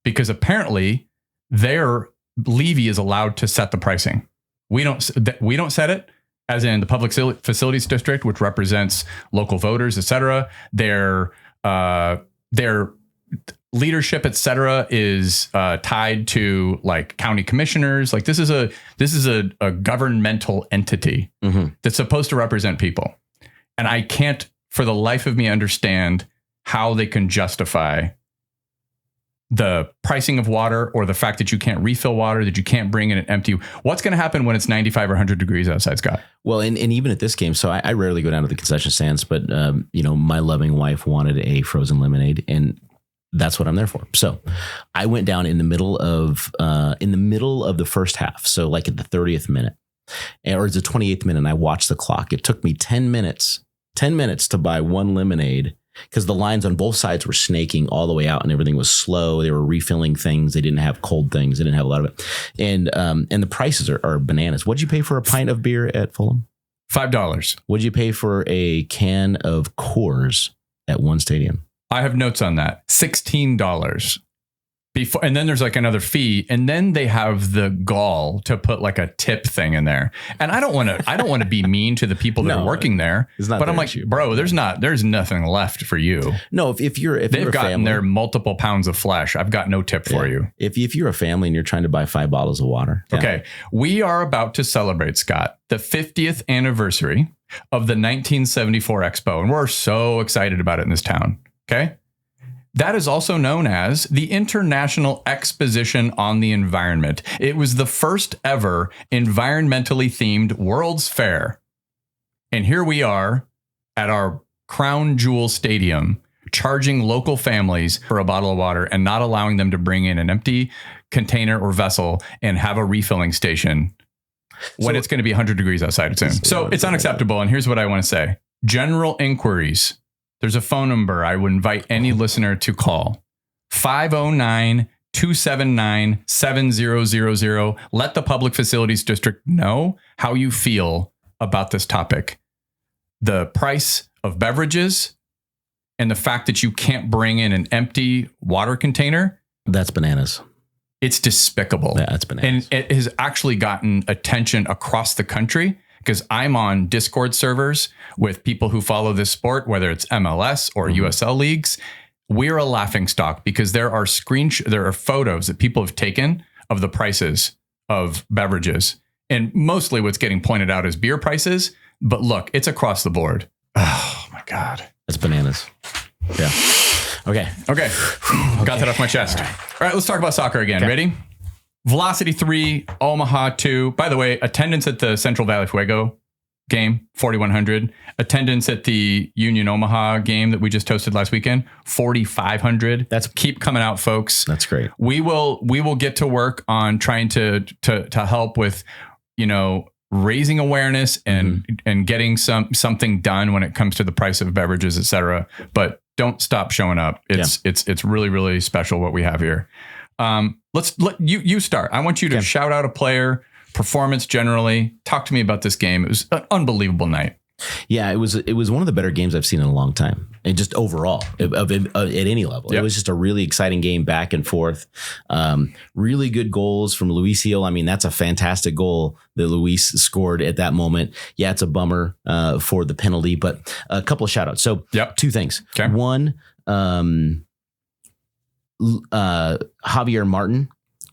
Because apparently their Levy is allowed to set the pricing. We don't set it, as in the Public Facilities District, which represents local voters, et cetera. Their leadership, et cetera, is tied to like county commissioners. Like this is a governmental entity that's supposed to represent people. And I can't for the life of me understand how they can justify the pricing of water, or the fact that you can't refill water, that you can't bring in an empty. What's going to happen when it's 95 or 100 degrees outside, Scott? Well, and even at this game, so I rarely go down to the concession stands, but my loving wife wanted a frozen lemonade, and that's what I'm there for. So I went down in the middle of the first half. So like at the 30th minute, or it's the 28th minute, and I watched the clock. It took me 10 minutes to buy one lemonade because the lines on both sides were snaking all the way out and everything was slow. They were refilling things. They didn't have cold things. They didn't have a lot of it. And the prices are bananas. What'd you pay for a pint of beer at Fulham? $5. What'd you pay for a can of Coors at one stadium? I have notes on that. $16. Before, and then there's like another fee, and then they have the gall to put like a tip thing in there. And I don't want to be mean to the people that are working there, but I'm like, bro, there's nothing left for you. No, if you're they've a gotten family, their multiple pounds of flesh. I've got no tip for you. If you're a family and you're trying to buy 5 bottles of water. Yeah. Okay. We are about to celebrate, Scott, the 50th anniversary of the 1974 Expo. And we're so excited about it in this town. Okay. That is also known as the International Exposition on the Environment. It was the first ever environmentally themed World's Fair. And here we are at our Crown Jewel Stadium, charging local families for a bottle of water and not allowing them to bring in an empty container or vessel and have a refilling station when it's going to be 100 degrees outside soon. So it's unacceptable. And here's what I want to say. General inquiries. There's a phone number I would invite any listener to call. 509-279-7000. Let the Public Facilities District know how you feel about this topic. The price of beverages and the fact that you can't bring in an empty water container. That's bananas. It's despicable. Yeah, that's bananas. And it has actually gotten attention across the country. Because I'm on Discord servers with people who follow this sport, whether it's MLS or USL leagues. We're a laughingstock because there are photos that people have taken of the prices of beverages. And mostly what's getting pointed out is beer prices. But look, it's across the board. Oh, my God. That's bananas. Yeah. Okay. Got that off my chest. All right, let's talk about soccer again. Okay. Ready? Velocity 3, Omaha 2. By the way, attendance at the Central Valley Fuego game, 4,100. Attendance at the Union Omaha game that we just hosted last weekend, 4,500. Keep coming out, folks. That's great. We will get to work on trying to help with, raising awareness and getting something done when it comes to the price of beverages, etc. But don't stop showing up. It's really, really special what we have here. Let's let you start. I want you to shout out a player, performance generally. Talk to me about this game. It was an unbelievable night. Yeah, it was one of the better games I've seen in a long time. And just overall at any level. Yep. It was just a really exciting game back and forth. Really good goals from Luisio. I mean, that's a fantastic goal that Luis scored at that moment. Yeah, it's a bummer for the penalty, but a couple of shout outs. So 2 things. Okay. One, Javier Martin,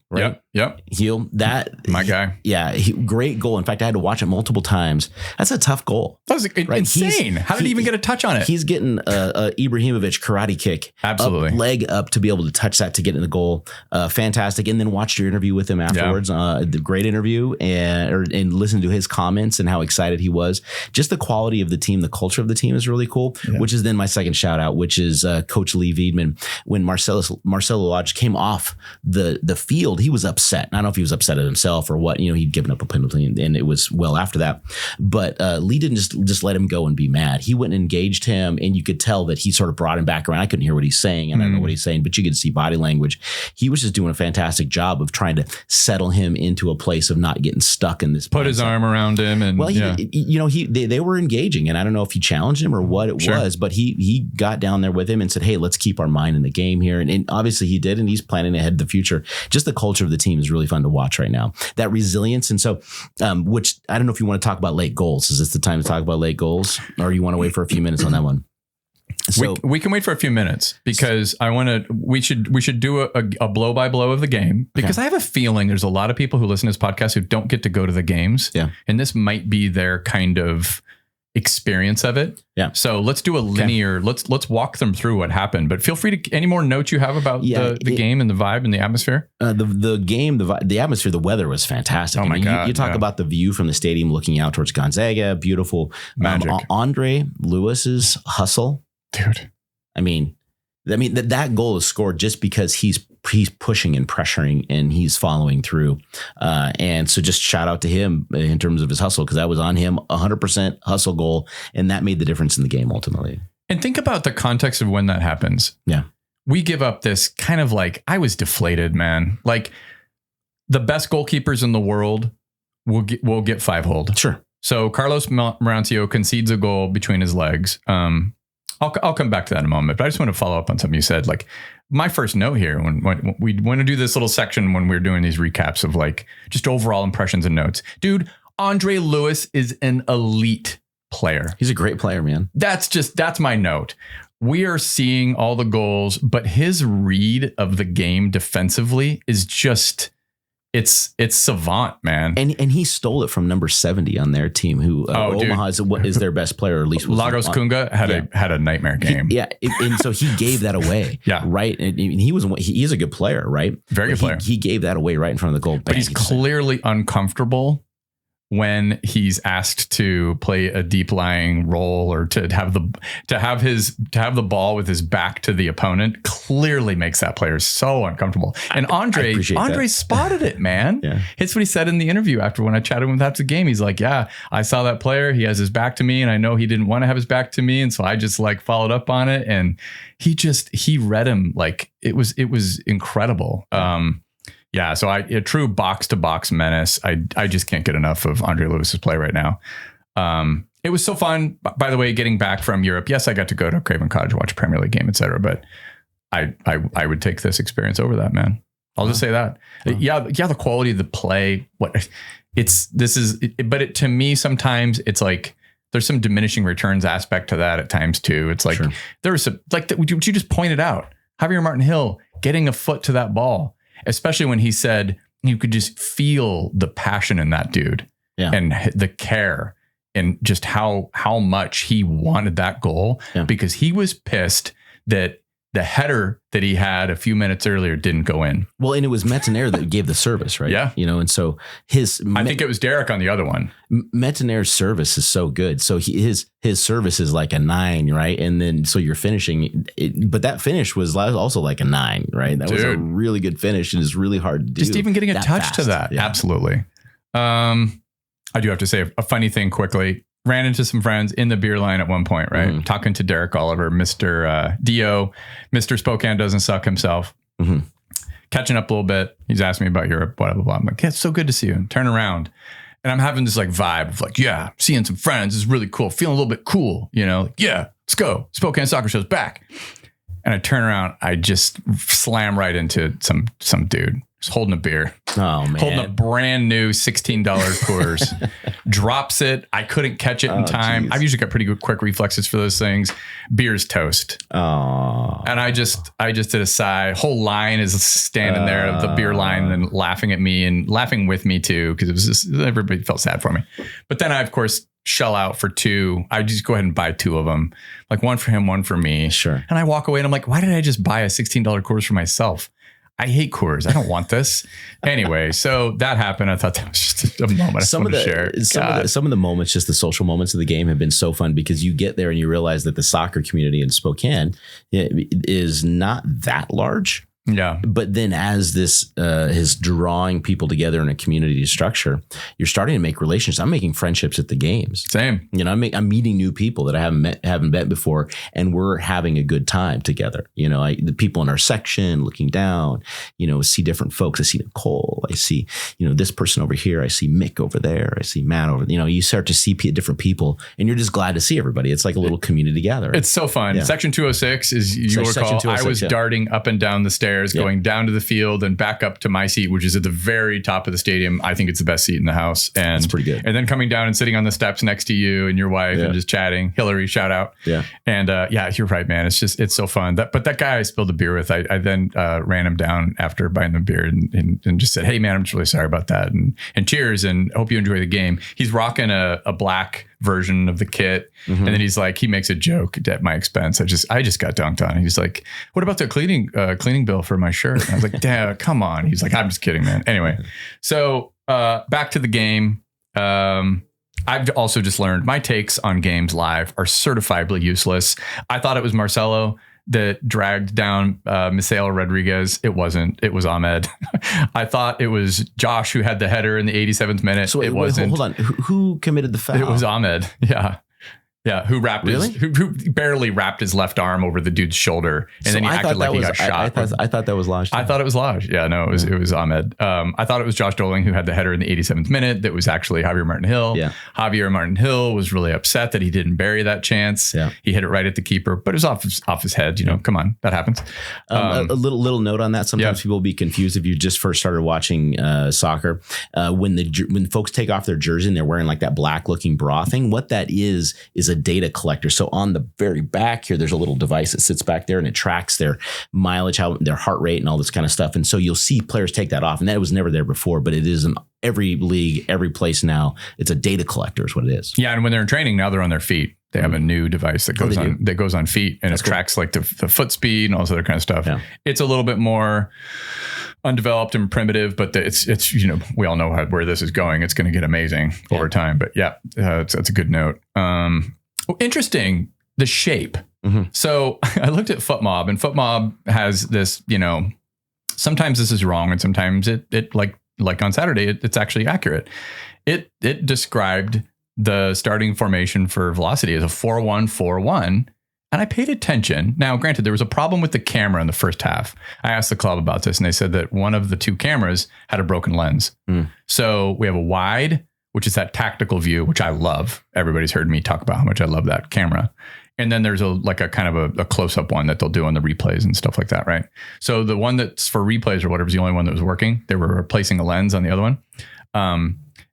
right? Yep. Heel. That my guy. Yeah. Great goal. In fact, I had to watch it multiple times. That's a tough goal. That was insane. How did he even get a touch on it? He's getting a Ibrahimovic karate kick. Absolutely. Leg up to be able to touch that to get in the goal. Fantastic. And then watched your interview with him afterwards. The great interview and listened to his comments and how excited he was. Just the quality of the team, the culture of the team is really cool, which is then my second shout out, which is Coach Lee Wiedemann. When Marcelo Lodge came off the field, he was upset. I don't know if he was upset at himself or what, he'd given up a penalty and it was well after that. But Lee didn't just let him go and be mad. He went and engaged him, and you could tell that he sort of brought him back around. I couldn't hear what he's saying, and I don't know what he's saying, but you could see body language. He was just doing a fantastic job of trying to settle him into a place of not getting stuck in this. Put his arm around him, and they were engaging, and I don't know if he challenged him or what it was, but he got down there with him and said, "Hey, let's keep our mind in the game here," and obviously he did, and he's planning ahead to the future. Just the culture of the team is really fun to watch right now. That resilience. And so, which I don't know if you want to talk about late goals. Is this the time to talk about late goals, or you want to wait for a few minutes on that one? So we can wait for a few minutes because we should do a blow by blow of the game, because I have a feeling there's a lot of people who listen to this podcast who don't get to go to the games. Yeah. And this might be their kind of experience of it. Yeah. So let's do a linear, let's walk them through what happened, but feel free to, any more notes you have about the game and the vibe and the atmosphere? The game, the atmosphere, the weather was fantastic. Oh my God. You talk about the view from the stadium looking out towards Gonzaga, beautiful. Magic. Andre Lewis's hustle. Dude. I mean, I mean, that goal is scored just because he's pushing and pressuring and he's following through. And so just shout out to him in terms of his hustle, because that was on him, 100% hustle goal. And that made the difference in the game ultimately. And think about the context of when that happens. Yeah. We give up this kind of like, I was deflated, man. Like the best goalkeepers in the world will get 5-holed. Sure. So Carlos Marancio concedes a goal between his legs. I'll come back to that in a moment, but I just want to follow up on something you said. Like my first note here, when we want to do this little section when we're doing these recaps of like just overall impressions and notes, dude, Andre Lewis is an elite player. He's a great player, man. That's my note. We are seeing all the goals, but his read of the game defensively is just, it's savant, man. And he stole it from number 70 on their team, who Omaha is their best player, or at least Lagos Kunga had a nightmare game. And so he gave that away. Yeah, right. And he is a good player, right? Very good player. He gave that away right in front of the goal. But he's clearly uncomfortable when he's asked to play a deep lying role or to have the ball with his back to the opponent. Clearly makes that player so uncomfortable. And Andre spotted it, man. Yeah. It's what he said in the interview after when I chatted with him after the game. He's like, yeah, I saw that player. He has his back to me and I know he didn't want to have his back to me. And so I just like followed up on it. And he read him like it was incredible. Yeah, so a true box-to-box menace. I just can't get enough of Andre Lewis's play right now. It was so fun, by the way, getting back from Europe. Yes, I got to go to Craven Cottage, watch a Premier League game, etc. But I would take this experience over that, man. I'll just say that. Yeah, the quality of the play. But to me, sometimes it's like there's some diminishing returns aspect to that at times too. It's like there's what you just pointed out. Javier Martin Hill getting a foot to that ball. Especially when he said you could just feel the passion in that dude and the care and just how much he wanted that goal because he was pissed that the header that he had a few minutes earlier didn't go in. Well, and it was Metzner that gave the service, right? Yeah. And so I think it was Derek on the other one. Metzner's service is so good. So his service is like a 9, right? And then so you're finishing but that finish was also like a 9, right? That was a really good finish and it's really hard to do. Just even getting a touch fast to that. Yeah. Absolutely. I do have to say a funny thing quickly. Ran into some friends in the beer line at one point, right? Mm-hmm. Talking to Derek Oliver, Mr. Dio, Mr. Spokane doesn't suck himself. Mm-hmm. Catching up a little bit. He's asking me about Europe, blah, blah, blah. I'm like, yeah, it's so good to see you. And turn around. And I'm having this like vibe of like, yeah, seeing some friends is really cool. Feeling a little bit cool, yeah, let's go. Spokane Soccer Show's back. And I turn around, I just slam right into some dude. Just holding a beer. Oh, man. Holding a brand new $16 Coors. Drops it. I couldn't catch it in time. Geez. I've usually got pretty good quick reflexes for those things. Beer's toast. Oh. And I just did a sigh. Whole line is standing there, the beer line, and laughing at me and laughing with me too, because it was just, everybody felt sad for me. But then I, of course, shell out for 2. I just go ahead and buy 2 of them. Like one for him, one for me. Sure. And I walk away and I'm like, why did I just buy a $16 Coors for myself? I hate Coors. I don't want this. Anyway, so that happened. I thought that was just a moment I wanted to share. Some of the moments, just the social moments of the game have been so fun because you get there and you realize that the soccer community in Spokane is not that large. Yeah. But then as this is drawing people together in a community structure, you're starting to make relationships. I'm making friendships at the games. Same. I'm meeting new people that I haven't met before, and we're having a good time together. The people in our section looking down, see different folks. I see Nicole. I see, this person over here. I see Mick over there. I see Matt over there. You start to see different people and you're just glad to see everybody. It's like a little community gathering. It's so fun. Yeah. Section 206 is, you recall, I was darting up and down the stairs, going down to the field and back up to my seat, which is at the very top of the stadium. I think it's the best seat in the house. And it's pretty good. And then coming down and sitting on the steps next to you and your wife and just chatting. Hillary, shout out. Yeah. And you're right, man. It's so fun. But that guy I spilled a beer with, I then ran him down after buying the beer and just said, hey, man, I'm just really sorry about that. And cheers. And hope you enjoy the game. He's rocking a black version of the kit. Mm-hmm. And then he's like, he makes a joke at my expense. I just got dunked on. He's like, what about the cleaning bill for my shirt? And I was like, damn, come on. He's like, I'm just kidding, man. Anyway, so back to the game. I've also just learned my takes on games live are certifiably useless. I thought it was Marcelo that dragged down Misael Rodriguez. It wasn't. It was Ahmed. I thought it was Josh who had the header in the 87th minute. So it wasn't. Hold on. Who committed the foul? It was Ahmed. Yeah. Yeah, who wrapped who barely wrapped his left arm over the dude's shoulder, and then he acted like he got shot. I thought that was Laj. I thought it was Laj. Yeah, no, it was Ahmed. I thought it was Josh Doling who had the header in the 87th minute. That was actually Javier Martin Hill. Yeah. Javier Martin Hill was really upset that he didn't bury that chance. Yeah. He hit it right at the keeper, but it was off his head. Come on, that happens. A little note on that. Sometimes people will be confused if you just first started watching soccer. When folks take off their jersey and they're wearing like that black looking bra thing, what that is a data collector. So on the very back here, there's a little device that sits back there and it tracks their mileage, their heart rate and all this kind of stuff. And so you'll see players take that off, and that was never there before, but it is in every league, every place now. It's a data collector is what it is. Yeah. And when they're in training, now they're on their feet. They have a new device that goes on feet, and it tracks like the foot speed and all this other kind of stuff. Yeah. It's a little bit more undeveloped and primitive, but it's we all know where this is going. It's going to get amazing over time. But yeah, that's a good note. Interesting, the shape. Mm-hmm. So I looked at FootMob, and FootMob has this, sometimes this is wrong, and sometimes it like on Saturday, it's actually accurate. It described the starting formation for Velocity as a 4-1-4-1. And I paid attention. Now, granted, there was a problem with the camera in the first half. I asked the club about this, and they said that one of the two cameras had a broken lens. So we have a wide, which is that tactical view, which I love. Everybody's heard me talk about how much I love that camera. And then there's a kind of a close-up one that they'll do on the replays and stuff like that, right? So the one that's for replays or whatever is the only one that was working. They were replacing a lens on the other one.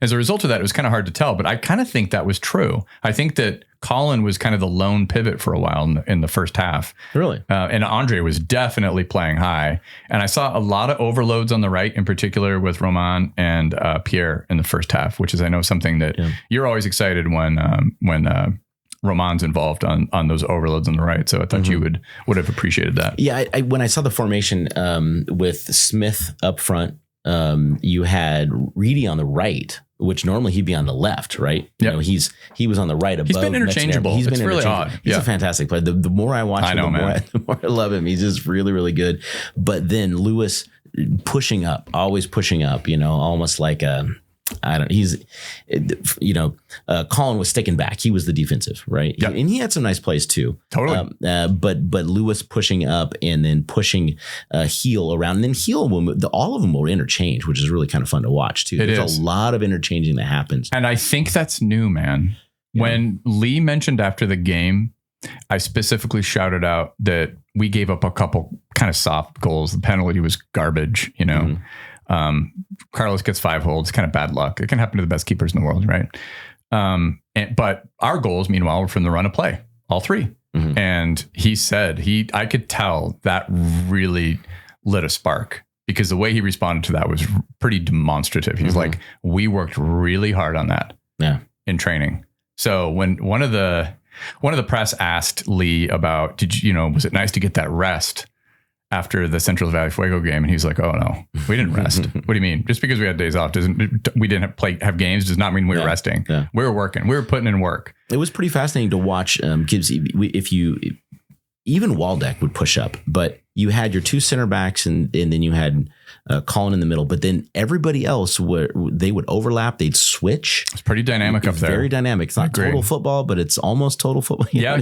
As a result of that, it was kind of hard to tell, but I kind of think that was true. I think that Colin was kind of the lone pivot for a while in the first half. Really? And Andre was definitely playing high. And I saw a lot of overloads on the right, in particular with Roman and Pierre in the first half, which is, I know, something that you're always excited when Roman's involved on those overloads on the right. So I thought you would have appreciated that. Yeah, when I saw the formation with Smith up front, you had Reedy on the right, which normally he'd be on the left, right? Yeah. He was on the right above. He's been interchangeable. He's been really odd. He's a fantastic player. The more I watch him, the more I love him. He's just really, really good. But then Lewis always pushing up, almost like Colin was sticking back. He was the defensive, right? Yep. And he had some nice plays too. Totally. But Lewis pushing up and then pushing Heel around, and then Heel all of them will interchange, which is really kind of fun to watch too. There's a lot of interchanging that happens. And I think that's new, man. Yeah. When Lee mentioned after the game, I specifically shouted out that we gave up a couple kind of soft goals. The penalty was garbage, Carlos gets 5 holds, kind of bad luck. It can happen to the best keepers in the world, right? But our goals, meanwhile, were from the run of play, all 3. Mm-hmm. And he said I could tell that really lit a spark, because the way he responded to that was pretty demonstrative. He's like, we worked really hard on that in training. So when one of the press asked Lee about, was it nice to get that rest after the Central Valley Fuego game? And he was like, oh no, we didn't rest. What do you mean? Just because we had days off we didn't have games does not mean we were resting. Yeah. We were working. We were putting in work. It was pretty fascinating to watch. Even Waldeck would push up, but you had your 2 center backs and then you had Colin in the middle, but then everybody else they would overlap. They'd switch. It's pretty dynamic up there. Very dynamic. It's not total football, but it's almost total football. Yeah.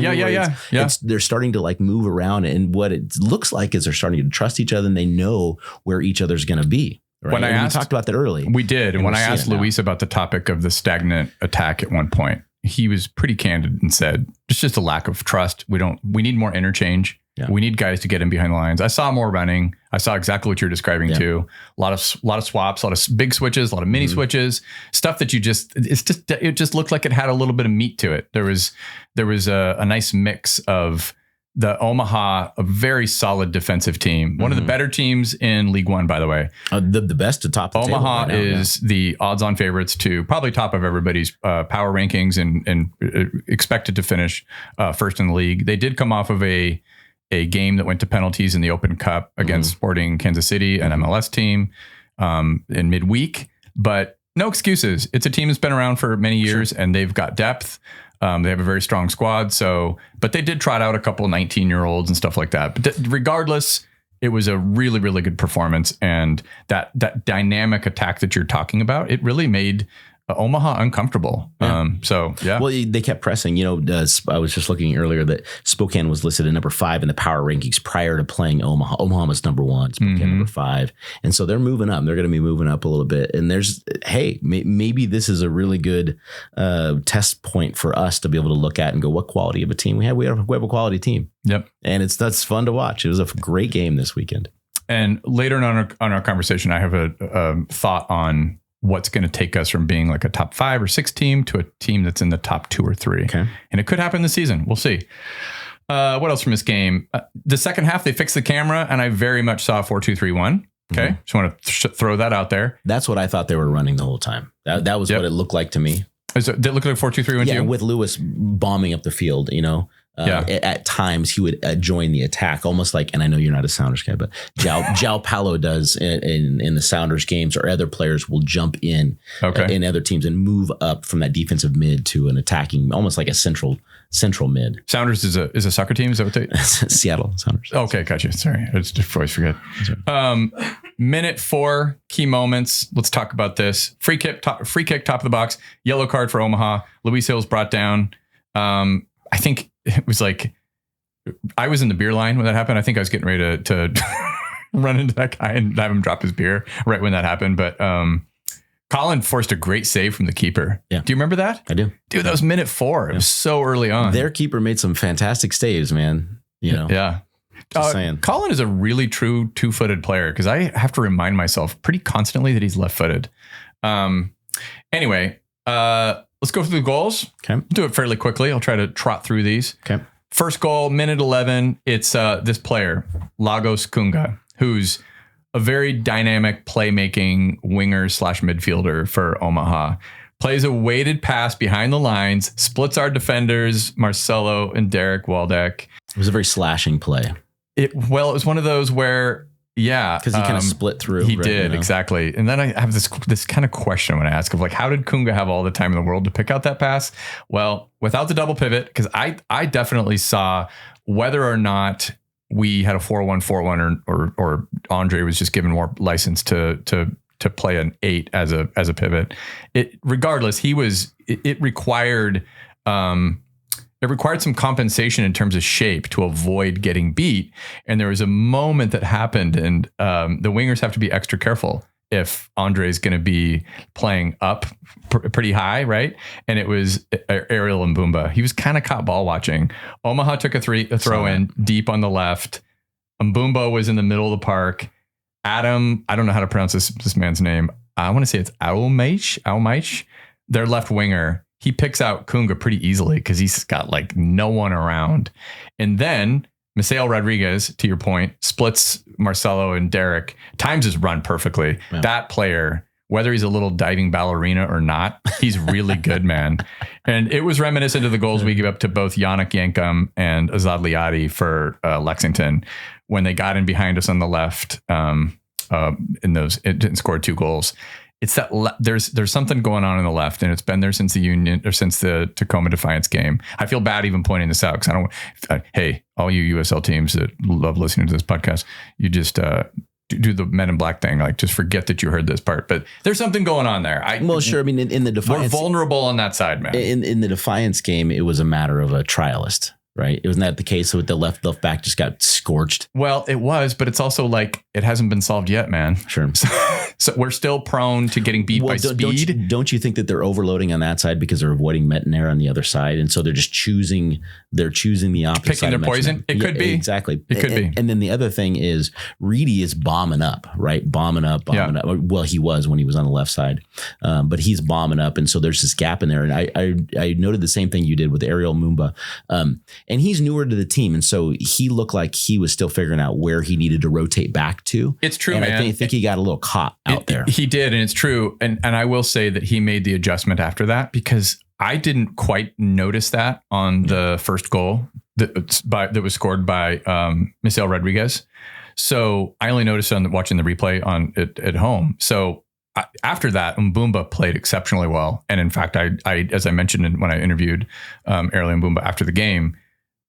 They're starting to like move around, and what it looks like is they're starting to trust each other, and they know where each other's going to be. Right? We talked about that early. We did. And when I asked Luis about the topic of the stagnant attack at one point, he was pretty candid and said, it's just a lack of trust. We need more interchange. Yeah. We need guys to get in behind the lines. I saw more running. I saw exactly what you're describing too. A lot of swaps, a lot of big switches, a lot of mini switches, stuff that it just looked like it had a little bit of meat to it. There was a nice mix of the Omaha, a very solid defensive team. One of the better teams in League One, by the way. The best to top the Omaha table right now, is the odds-on favorites to probably top of everybody's power rankings and expected to finish first in the league. They did come off of a game that went to penalties in the Open Cup against Sporting Kansas City, an MLS team, in midweek. But no excuses. It's a team that's been around for many years and they've got depth. They have a very strong squad. But they did trot out a couple 19-year-olds and stuff like that. But regardless, it was a really, really good performance. And that dynamic attack that you're talking about, it really made Omaha uncomfortable. Yeah. Well, they kept pressing. I was just looking earlier that Spokane was listed at number 5 in the power rankings prior to playing Omaha. Omaha was number 1, Spokane number 5. And so they're moving up. They're going to be moving up a little bit. And maybe this is a really good test point for us to be able to look at and go, what quality of a team we have? We have a quality team. Yep. And that's fun to watch. It was a great game this weekend. And later on our conversation, I have a thought on what's going to take us from being like a top 5 or 6 team to a team that's in the top 2 or 3. Okay. And it could happen this season. We'll see. What else from this game? The second half, they fixed the camera and I very much saw 4-2-3-1. Okay. Just want to throw that out there. That's what I thought they were running the whole time. That was what it looked like to me. Did it look like 4-2-3-1? Yeah, with Lewis bombing up the field, at times he would join the attack, almost like, and I know you're not a Sounders guy, but João Paulo does in the Sounders games, or other players will jump in in other teams and move up from that defensive mid to an attacking, almost like a central mid. Sounders is a soccer team. Is that what they? Seattle Sounders. Okay, gotcha. Sorry, I just always forget. Minute 4, key moments. Let's talk about this. Free kick, top of the box. Yellow card for Omaha. Luis Hill's brought down. I think it was like, I was in the beer line when that happened. I think I was getting ready to run into that guy and have him drop his beer right when that happened. But Colin forced a great save from the keeper. Yeah. Do you remember that? I do. Dude, that was minute 4. It was so early on. Their keeper made some fantastic saves, man. Yeah. Just saying. Colin is a really true 2-footed player because I have to remind myself pretty constantly that he's left-footed. Anyway, let's go through the goals. Okay. I'll do it fairly quickly. I'll try to trot through these. Okay. First goal, minute 11. It's this player, Lagos Kunga, who's a very dynamic playmaking winger / midfielder for Omaha. Plays a weighted pass behind the lines, splits our defenders, Marcelo and Derek Waldeck. It was a very slashing play. It was one of those where, because he kind of split through. He did, exactly. And then I have this kind of question I want to ask of like, how did Kunga have all the time in the world to pick out that pass? Well, without the double pivot, because I definitely saw whether or not we had a 4-1-4-1 or Andre was just given more license to play an 8 as a pivot. Regardless, it required some compensation in terms of shape to avoid getting beat. And there was a moment that happened, and the wingers have to be extra careful if Andre is going to be playing up pretty high, right? And it was Ariel Mbumba. He was kind of caught ball watching. Omaha took a throw in deep on the left. Mbumba was in the middle of the park. Adam, I don't know how to pronounce this man's name. I want to say it's Aumaish, their left winger. He picks out Kunga pretty easily because he's got like no one around. And then Misael Rodriguez, to your point, splits Marcelo and Derek, times his run perfectly. Yeah. That player, whether he's a little diving ballerina or not, he's really good, man. And it was reminiscent of the goals we give up to both Yannick Yankum and Azad Liadi for Lexington when they got in behind us on the left and scored 2 goals. It's that there's something going on the left, and it's been there since the Union or since the Tacoma Defiance game. I feel bad even pointing this out because hey, all you USL teams that love listening to this podcast, you just do the Men in Black thing, like just forget that you heard this part. But there's something going on there. Sure. I mean, in the Defiance, we're vulnerable on that side, man. In the Defiance game, it was a matter of a trialist. Right. Wasn't that the case with the left back just got scorched? Well, it was, but it's also like it hasn't been solved yet, man. Sure. So we're still prone to getting beat by speed. Don't you think that they're overloading on that side because they're avoiding Metanera on the other side? And so they're just choosing the opposite picking side. Their poison. It could be. Exactly. It could be. And then the other thing is Reedy is bombing up, right? Bombing up. Well, he was when he was on the left side, but he's bombing up. And so there's this gap in there. And I noted the same thing you did with Ariel Mbumba. And he's newer to the team. And so he looked like he was still figuring out where he needed to rotate back to. It's true, and man. I think he got a little caught out there. He did, and it's true. And I will say that he made the adjustment after that because I didn't quite notice that on the first goal that was scored by Misael Rodriguez. So I only noticed it watching the replay at home. So after that, Mbumba played exceptionally well. And in fact, I as I mentioned when I interviewed Early Mbumba after the game,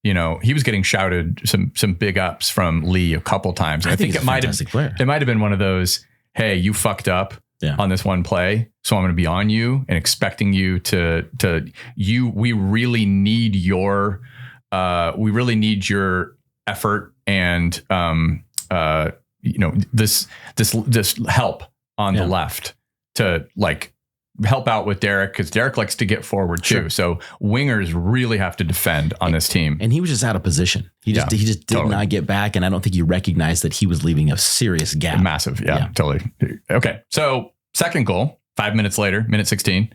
you know, he was getting shouted some big ups from Lee a couple times. And I think it might have been one of those, hey, you fucked up on this one play, so I'm going to be on you and expecting you we really need your effort and this help on the left to like help out with Derek, because Derek likes to get forward too. So wingers really have to defend on this team. And he was just out of position. He just did not get back. And I don't think he recognized that he was leaving a serious gap. Massive. Yeah, totally. Okay. So second goal, 5 minutes later, minute 16.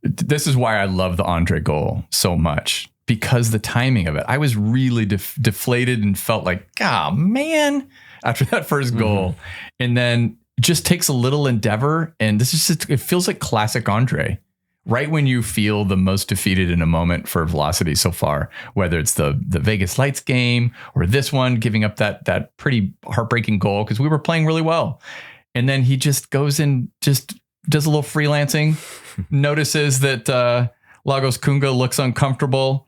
This is why I love the Andre goal so much, because the timing of it, I was really deflated and felt like, oh man, after that first goal. And then just takes a little endeavor, and this is just, it feels like classic Andre. Right when you feel the most defeated in a moment for velocity so far, whether it's the Vegas Lights game or this one, giving up that pretty heartbreaking goal because we were playing really well, and then he just goes and just does a little freelancing, notices that Lagos Kunga looks uncomfortable.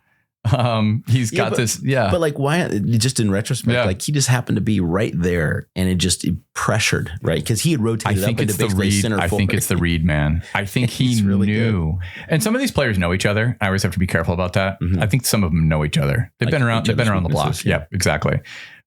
He's got but like, why, just in retrospect, like he just happened to be right there and it pressured, right? Because he had rotated up into basically center forward. I think it's the read, man. I think he really knew. Good. And some of these players know each other. I always have to be careful about that. I think some of them know each other. They've been around the block. Yeah, exactly.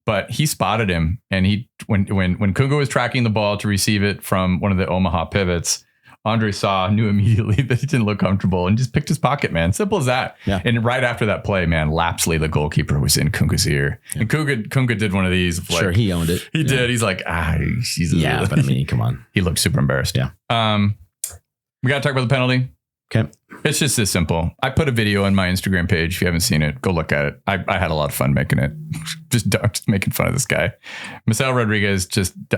But he spotted him, and when Kunga was tracking the ball to receive it from one of the Omaha pivots, Andre knew immediately that he didn't look comfortable and just picked his pocket, man. Simple as that. Yeah. And right after that play, man, Lapsley, the goalkeeper, was in Kunga's ear. Yeah. And Kunga did one of these. Sure, he owned it. He did. He's like, she's but I mean, come on. He looked super embarrassed. Yeah. We got to talk about the penalty. Okay. It's just this simple. I put a video on my Instagram page. If you haven't seen it, go look at it. I had a lot of fun making it. just making fun of this guy. Marcel Rodriguez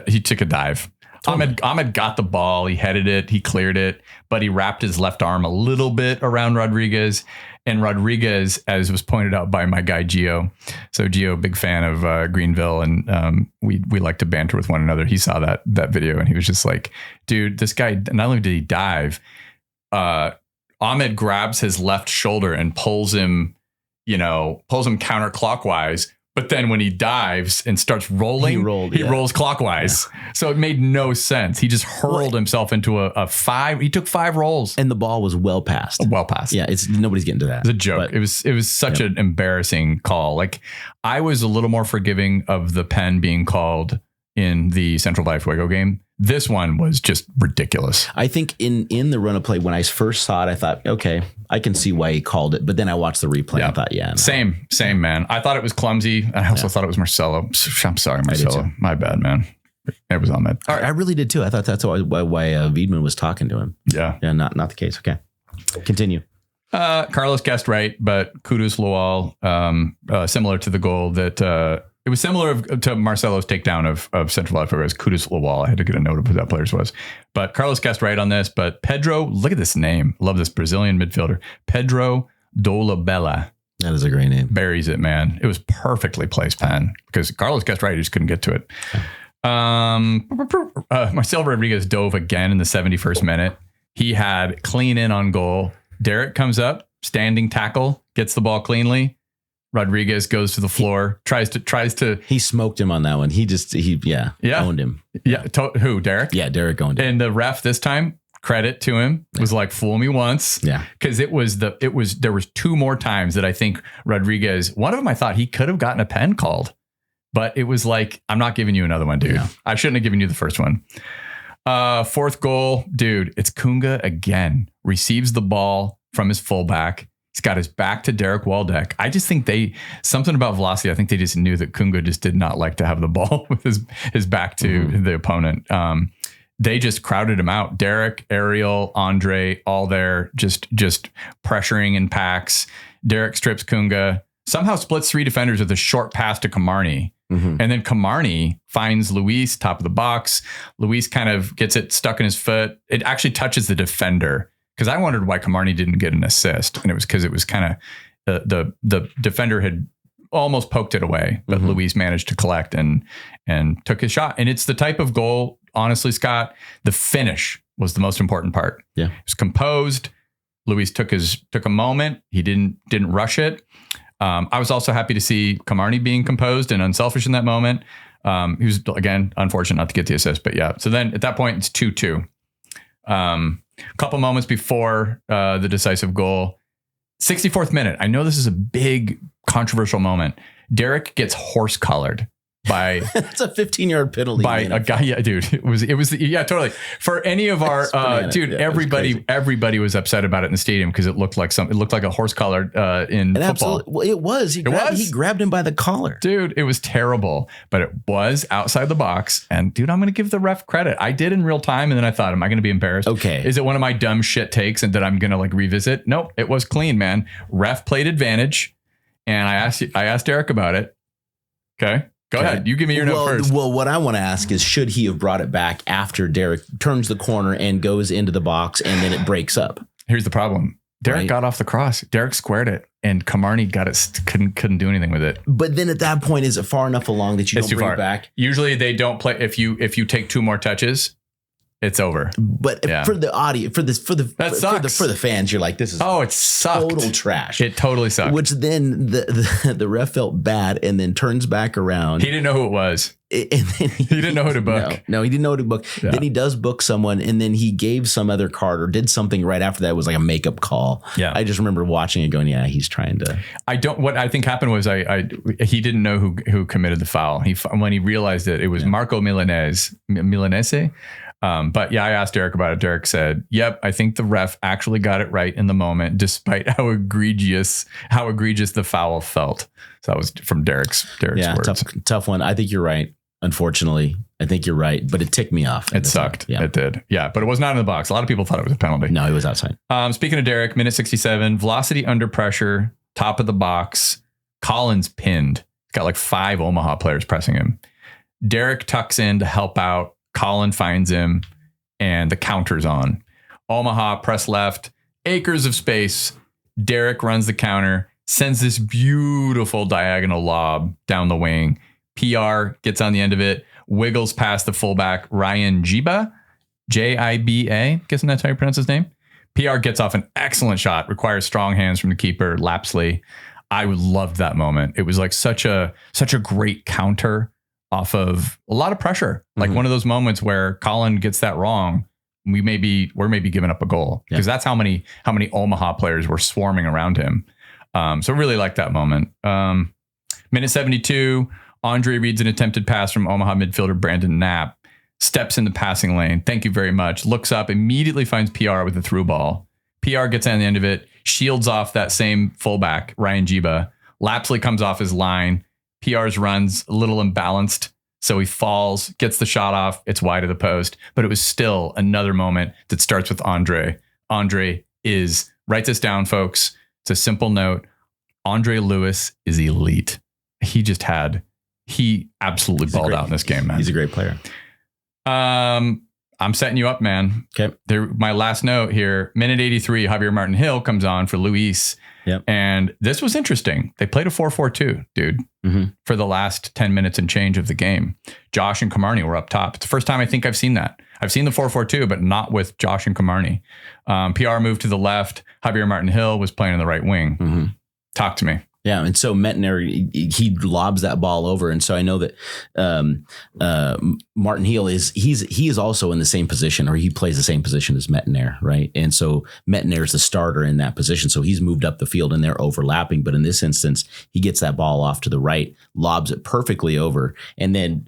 he took a dive. Ahmed got the ball. He headed it. He cleared it, but he wrapped his left arm a little bit around Rodriguez. And Rodriguez, as was pointed out by my guy Gio. So Gio, big fan of Greenville, and we like to banter with one another. He saw that video and he was just like, dude, this guy, not only did he dive, Ahmed grabs his left shoulder and pulls him counterclockwise. But then when he dives and starts rolling, he rolls clockwise. Yeah. So it made no sense. He just hurled himself into a 5. He took 5 rolls. And the ball was well passed. Yeah, nobody's getting to that. It's a joke. But it was such an embarrassing call. Like, I was a little more forgiving of the pen being called in the Central Valley Fuego game. This one was just ridiculous. I think in the run of play, when I first saw it, I thought, okay, I can see why he called it. But then I watched the replay and I thought, no. Same, man. I thought it was clumsy. I also thought it was Marcelo. I'm sorry, Marcelo. My bad, man. It was Ahmed. I really did too. I thought that's why Wiedemann was talking to him. Yeah. Yeah, not the case. Okay. Continue. Carlos guessed right, but Kudus Lawal, similar to the goal that it was similar to Marcelo's takedown of Central Valley Fuego as Kudus Lawal. I had to get a note of who that player's was. But Carlos guessed right on this. But Pedro, look at this name. Love this Brazilian midfielder. Pedro Dolabella. That is a great name. Buries it, man. It was perfectly placed pen because Carlos guessed right. He just couldn't get to it. Marcel Rodriguez dove again in the 71st minute. He had clean in on goal. Derek comes up, standing tackle, gets the ball cleanly. Rodriguez goes to the floor, tries to. He smoked him on that one. He owned him. Yeah. Who? Derek? Yeah, Derek owned him. And the ref this time, credit to him, was like, fool me once. Yeah. Because there was 2 more times that I think Rodriguez, one of them I thought he could have gotten a pen called, but it was like, I'm not giving you another one, dude. Yeah. I shouldn't have given you the first one. 4th goal, dude, it's Kunga again. Receives the ball from his fullback. He's got his back to Derek Waldeck. I just think something about velocity. I think they just knew that Kunga just did not like to have the ball with his back to the opponent. They just crowded him out. Derek, Ariel, Andre, all there, just pressuring in packs. Derek strips Kunga, somehow splits 3 defenders with a short pass to Camarney. And then Camarney finds Luis, top of the box. Luis kind of gets it stuck in his foot. It actually touches the defender. Because I wondered why Camarney didn't get an assist. And it was because it was kind of the defender had almost poked it away. But Luis managed to collect and took his shot. And it's the type of goal honestly, Scott, the finish was the most important part. Yeah. It was composed. Luis took a moment. He didn't rush it. I was also happy to see Camarney being composed and unselfish in that moment. He was, again, unfortunate not to get the assist, but yeah. So then at that point, it's 2-2. Couple moments before the decisive goal. 64th minute. I know this is a big controversial moment. Derek gets horse colored by it's a 15-yard penalty by a guy. Yeah, dude. It was yeah, totally. For any of our dude, everybody was upset about it in the stadium because it looked like a horse collar in football. Well, it was. He grabbed him by the collar. Dude, it was terrible, but it was outside the box. And dude, I'm going to give the ref credit. I did in real time, and then I thought, am I going to be embarrassed? Okay. Is it one of my dumb shit takes and that I'm going to like revisit? Nope, it was clean, man. Ref played advantage, and I asked Derek about it. Okay. Go ahead. You give me your note first. Well, what I want to ask is, should he have brought it back after Derek turns the corner and goes into the box and then it breaks up? Here's the problem. Derek got off the cross. Derek squared it, and Camarney got it. Couldn't do anything with it. But then at that point, is it far enough along that you don't bring it back? Usually they don't play. If you take 2 more touches, it's over. But for the audio, for the fans, you're like, this is it sucked. Total trash. It totally sucked. Which then the ref felt bad and then turns back around. He didn't know who it was. And then he didn't know who to book. No, he didn't know who to book. Yeah. Then he does book someone, and then he gave some other card or did something right after that. It was like a makeup call. Yeah, I just remember watching it going, yeah, he's trying to. What I think happened was he didn't know who committed the foul. When he realized it was Marco Milanese. But yeah, I asked Derek about it. Derek said, yep, I think the ref actually got it right in the moment, despite how egregious the foul felt. So that was from Derek's words. Tough one. I think you're right. Unfortunately, I think you're right, but it ticked me off. It sucked. Yeah. It did. Yeah, but it was not in the box. A lot of people thought it was a penalty. No, it was outside. Speaking of Derek, minute 67, velocity under pressure, top of the box. Collins pinned. He's got like 5 Omaha players pressing him. Derek tucks in to help out. Colin finds him, and the counter's on. Omaha press left, acres of space. Derek runs the counter, sends this beautiful diagonal lob down the wing. PR gets on the end of it, wiggles past the fullback, Ryan Jiba, Jiba, guessing that's how you pronounce his name. PR gets off an excellent shot, requires strong hands from the keeper, Lapsley. I loved that moment. It was like such a great counter off of a lot of pressure. Like one of those moments where Colin gets that wrong, we're maybe giving up a goal because that's how many Omaha players were swarming around him. So really like that moment. Minute 72, Andre reads an attempted pass from Omaha midfielder Brandon Knapp, steps in the passing lane. Thank you very much. Looks up, immediately finds PR with a through ball. PR gets on the end of it, shields off that same fullback, Ryan Jiba. Lapsley comes off his line. PR's runs a little imbalanced, so he falls, gets the shot off. It's wide of the post, but it was still another moment that starts with Andre. Andre is, write this down, folks. It's a simple note. Andre Lewis is elite. He absolutely balled out in this game, man. He's a great player. I'm setting you up, man. Okay. My last note here, minute 83, Javier Martin Hill comes on for Luis. Yep. And this was interesting. They played a 4-4-2, dude, for the last 10 minutes and change of the game. Josh and Camarney were up top. It's the first time I think I've seen that. I've seen the 4-4-2, but not with Josh and Camarney. PR moved to the left. Javier Martin Hill was playing in the right wing. Talk to me. Yeah, and so Metner, he lobs that ball over, and so I know that Martin Hill is also in the same position, or he plays the same position as Metner, right? And so Metner is the starter in that position, so he's moved up the field and they're overlapping. But in this instance, he gets that ball off to the right, lobs it perfectly over, and then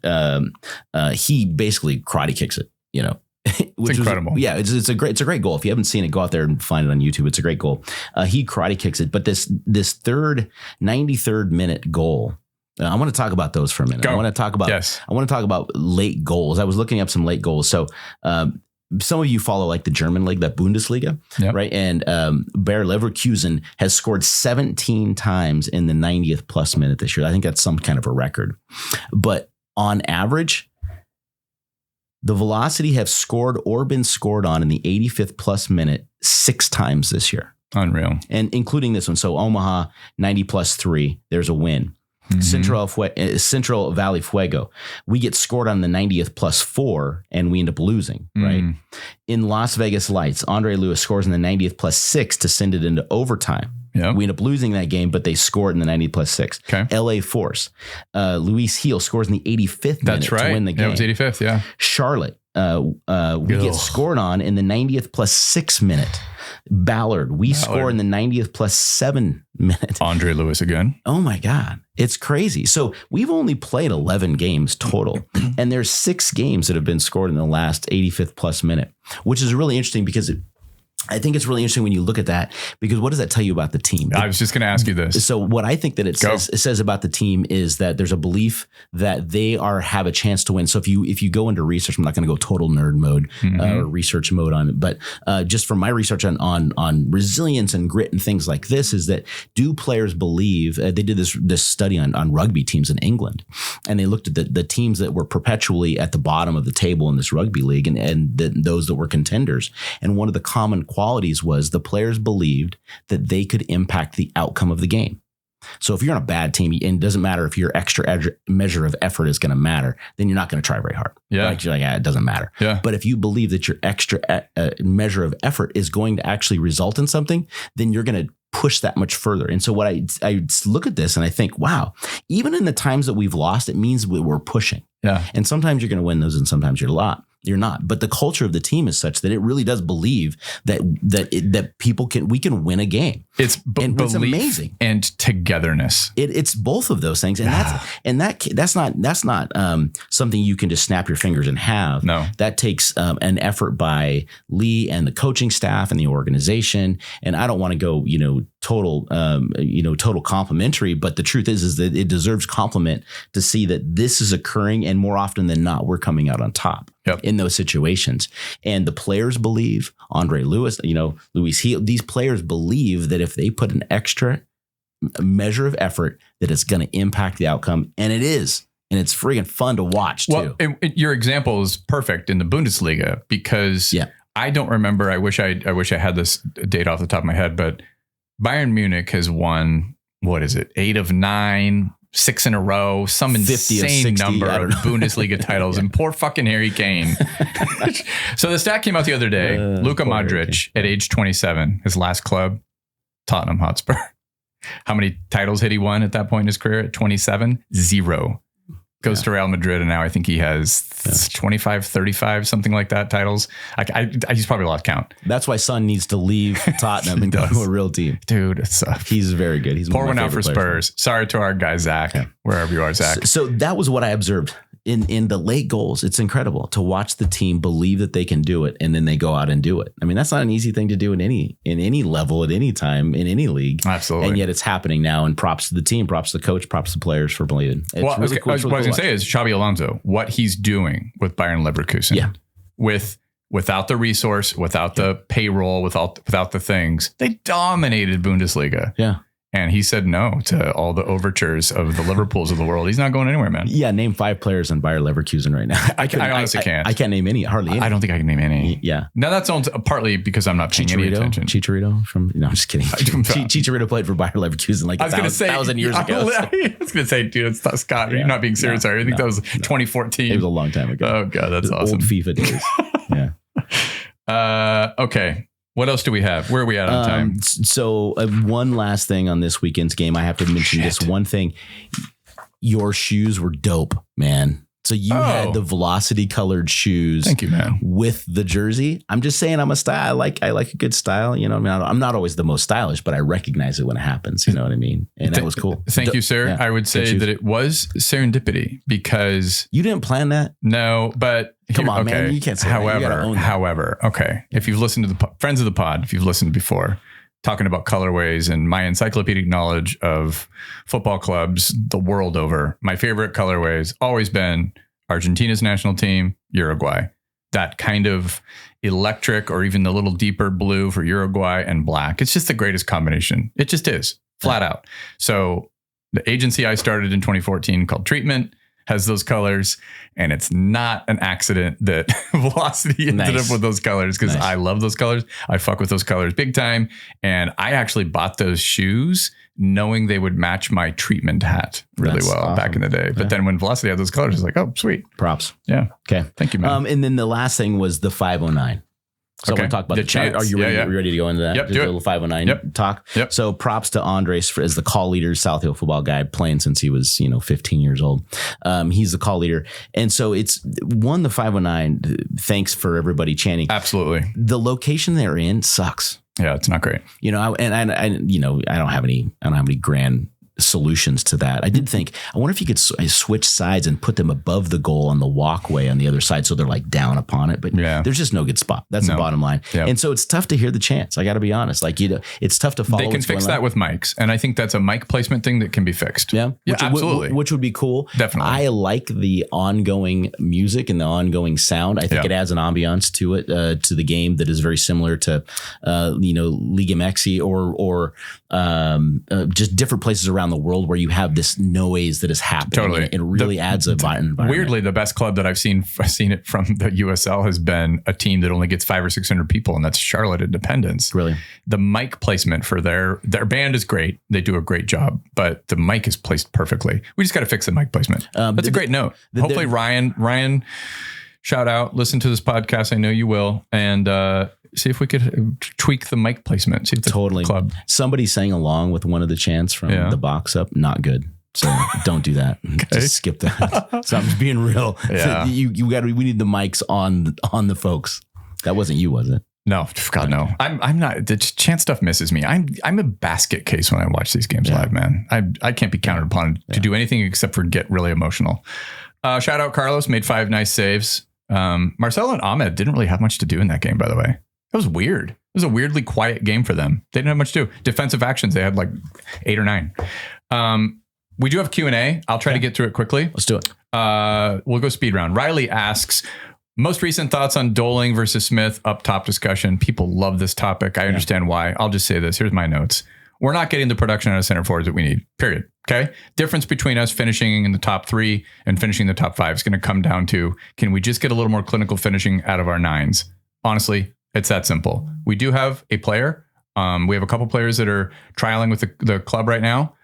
he basically karate kicks it, Which it's incredible. It's a great goal. If you haven't seen it, go out there and find it on YouTube. It's a great goal. He karate kicks it, but this 93rd minute goal. I want to talk about those for a minute. Go. I want to talk about late goals. I was looking up some late goals. So some of you follow like the German league, that Bundesliga, right? And Bayer Leverkusen has scored 17 times in the 90th plus minute this year. I think that's some kind of a record. But on average, the Velocity have scored or been scored on in the 85th plus minute 6 times this year. Unreal. And including this one. So Omaha 90 plus 3, there's a win. Central Valley Fuego. We get scored on the 90th +4 and we end up losing, right? In Las Vegas Lights, Andre Lewis scores in the 90th +6 to send it into overtime. Yep. We end up losing that game, but they scored in the 90th +6. Okay. LA Force, Luis Heel scores in the 85th minute to win the game. Yeah, it was 85th, yeah. Charlotte, we get scored on in the 90th +6 minute. Ballard, we score in the 90th +7 minute. Andre Lewis again. Oh my God. It's crazy. So we've only played 11 games total, and there's 6 games that have been scored in the last 85th plus minute, which is really interesting because I think it's really interesting when you look at that, because what does that tell you about the team? I was just going to ask you this. So what I think that it says about the team is that there's a belief that they have a chance to win. So if you go into research, I'm not going to go total nerd mode or research mode on it, but just from my research on resilience and grit and things like this, is that do players believe they did this study on rugby teams in England, and they looked at the teams that were perpetually at the bottom of the table in this rugby league and those that were contenders. And one of the common qualities was the players believed that they could impact the outcome of the game. So if you're on a bad team, and it doesn't matter if your extra measure of effort is going to matter, then you're not going to try very hard. Yeah. Right? You're like, it doesn't matter. Yeah. But if you believe that your extra measure of effort is going to actually result in something, then you're going to push that much further. And so what I look at this and I think, wow, even in the times that we've lost, it means we're pushing. Yeah. And sometimes you're going to win those and sometimes you're not. But the culture of the team is such that it really does believe that we can win a game. It's it's amazing. And togetherness. It's both of those things, and that's not something you can just snap your fingers and have. No, that takes an effort by Lee and the coaching staff and the organization. And I don't want to go total complimentary, but the truth is that it deserves compliment to see that this is occurring, and more often than not, we're coming out on top. Yep. In those situations. And the players believe, Andre Lewis, Luis Heel, these players believe that if they put an extra measure of effort, that it's going to impact the outcome. And it is. And it's friggin' fun to watch too. Well, your example is perfect in the Bundesliga because I don't remember. I wish I had this data off the top of my head, but Bayern Munich has won, 8 of 9, 6 in a row, some insane number of Bundesliga titles, and poor fucking Harry Kane. So the stat came out the other day. Luka Modric at age 27, his last club, Tottenham Hotspur. How many titles had he won at that point in his career? At 27, 0. Goes to Real Madrid, and now I think he has 25, 35, something like that titles. He's probably lost count. That's why Son needs to leave Tottenham and go to a real team. Dude, he's very good. He's pour one out for Spurs. Sorry to our guy, Zach, wherever you are, Zach. So that was what I observed. In the late goals, it's incredible to watch the team believe that they can do it, and then they go out and do it. I mean, that's not an easy thing to do in any level, at any time, in any league. Absolutely. And yet it's happening now, and props to the team, props to the coach, props to the players for believing. It's what I was going to say is Xabi Alonso, what he's doing with Bayern Leverkusen, without the resource, without the payroll, without the things, they dominated Bundesliga. Yeah. And he said no to all the overtures of the Liverpools of the world. He's not going anywhere, man. Yeah, name 5 players in Bayer Leverkusen right now. I honestly can't. I can't name any, hardly any. I don't think I can name any. Yeah. Now that's partly because I'm not paying any attention. Chicharito no, I'm just kidding. Chicharito played for Bayer Leverkusen like 1,000 years ago. I was going to say, dude, it's Scott. You're not being serious. I think that was 2014. It was a long time ago. Oh, God, that's awesome. Old FIFA days. Yeah. Okay. What else do we have? Where are we at on time? So one last thing on this weekend's game. I have to mention this one thing. Your shoes were dope, man. So you had the velocity colored shoes. Thank you, man. With the jersey. I'm just saying I'm a style. I like a good style. You know, I mean, I'm not always the most stylish, but I recognize it when it happens. You know what I mean? And that was cool. Thank you, sir. Yeah, I would say that it was serendipity because you didn't plan that. No, but come on, man. You can't say that. However, okay. If you've listened to the friends of the pod, if you've listened before, talking about colorways and my encyclopedic knowledge of football clubs the world over, my favorite colorways always been Argentina's national team, Uruguay. That kind of electric or even the little deeper blue for Uruguay and black. It's just the greatest combination. It just is, flat out. So the agency I started in 2014 called Treatment, has those colors, and it's not an accident that Velocity ended up with those colors, because I love those colors. I fuck with those colors big time. And I actually bought those shoes knowing they would match my treatment hat really well back in the day. But then when Velocity had those colors, I was like, oh, sweet. Props. Yeah. Okay. Thank you, man. And then the last thing was the 509. So I want to talk about the chance. Are you ready to go into that? Yep, Just a little 509 talk. Yep. So props to Andres as the call leader, South Hill football guy, playing since he was 15 years old. He's the call leader, and so it's won the 509. Thanks for everybody chanting. Absolutely. The location they're in sucks. Yeah, it's not great. I don't have any grand solutions to that. I did think, I wonder if you could switch sides and put them above the goal on the walkway on the other side, so they're like down upon it. But there's just no good spot. That's the bottom line. Yep. And so it's tough to hear the chants. I got to be honest. Like, it's tough to follow. They can fix that with mics, and I think that's a mic placement thing that can be fixed. Yeah, absolutely. Which would be cool. Definitely. I like the ongoing music and the ongoing sound. I think it adds an ambiance to it, to the game that is very similar to, Liga MX or just different places around the world where you have this noise that is happening. Totally. It really adds a environment. Weirdly, the best club that I've seen it from the USL has been a team that only gets 500 or 600 people, and that's Charlotte Independence. Really? The mic placement for their band is great. They do a great job, but the mic is placed perfectly. We just got to fix the mic placement. That's a great note. Hopefully Ryan, shout out, listen to this podcast. I know you will. And, see if we could tweak the mic placement. See if the club. Somebody sang along with one of the chants from the box up. Not good. So don't do that. Okay. Just skip that. So I'm just being real. Yeah. We need the mics on the folks. That wasn't you, was it? No, God, no. I'm not. The chant stuff misses me. I'm a basket case when I watch these games live, man. I can't be counted upon to do anything except for get really emotional. Shout out Carlos, made 5 nice saves. Marcelo and Ahmed didn't really have much to do in that game, by the way. It was weird. It was a weirdly quiet game for them. They didn't have much to do. Defensive actions, they had like 8 or 9. We do have Q&A. I'll try to get through it quickly. Let's do it. We'll go speed round. Riley asks, most recent thoughts on Doling versus Smith, up top discussion. People love this topic. I understand why. I'll just say this. Here's my notes. We're not getting the production out of center forwards that we need, period. Okay. Difference between us finishing in the top 3 and finishing the top 5 is going to come down to, can we just get a little more clinical finishing out of our 9s? Honestly, it's that simple. We do have a player. We have a couple players that are trialing with the club right now.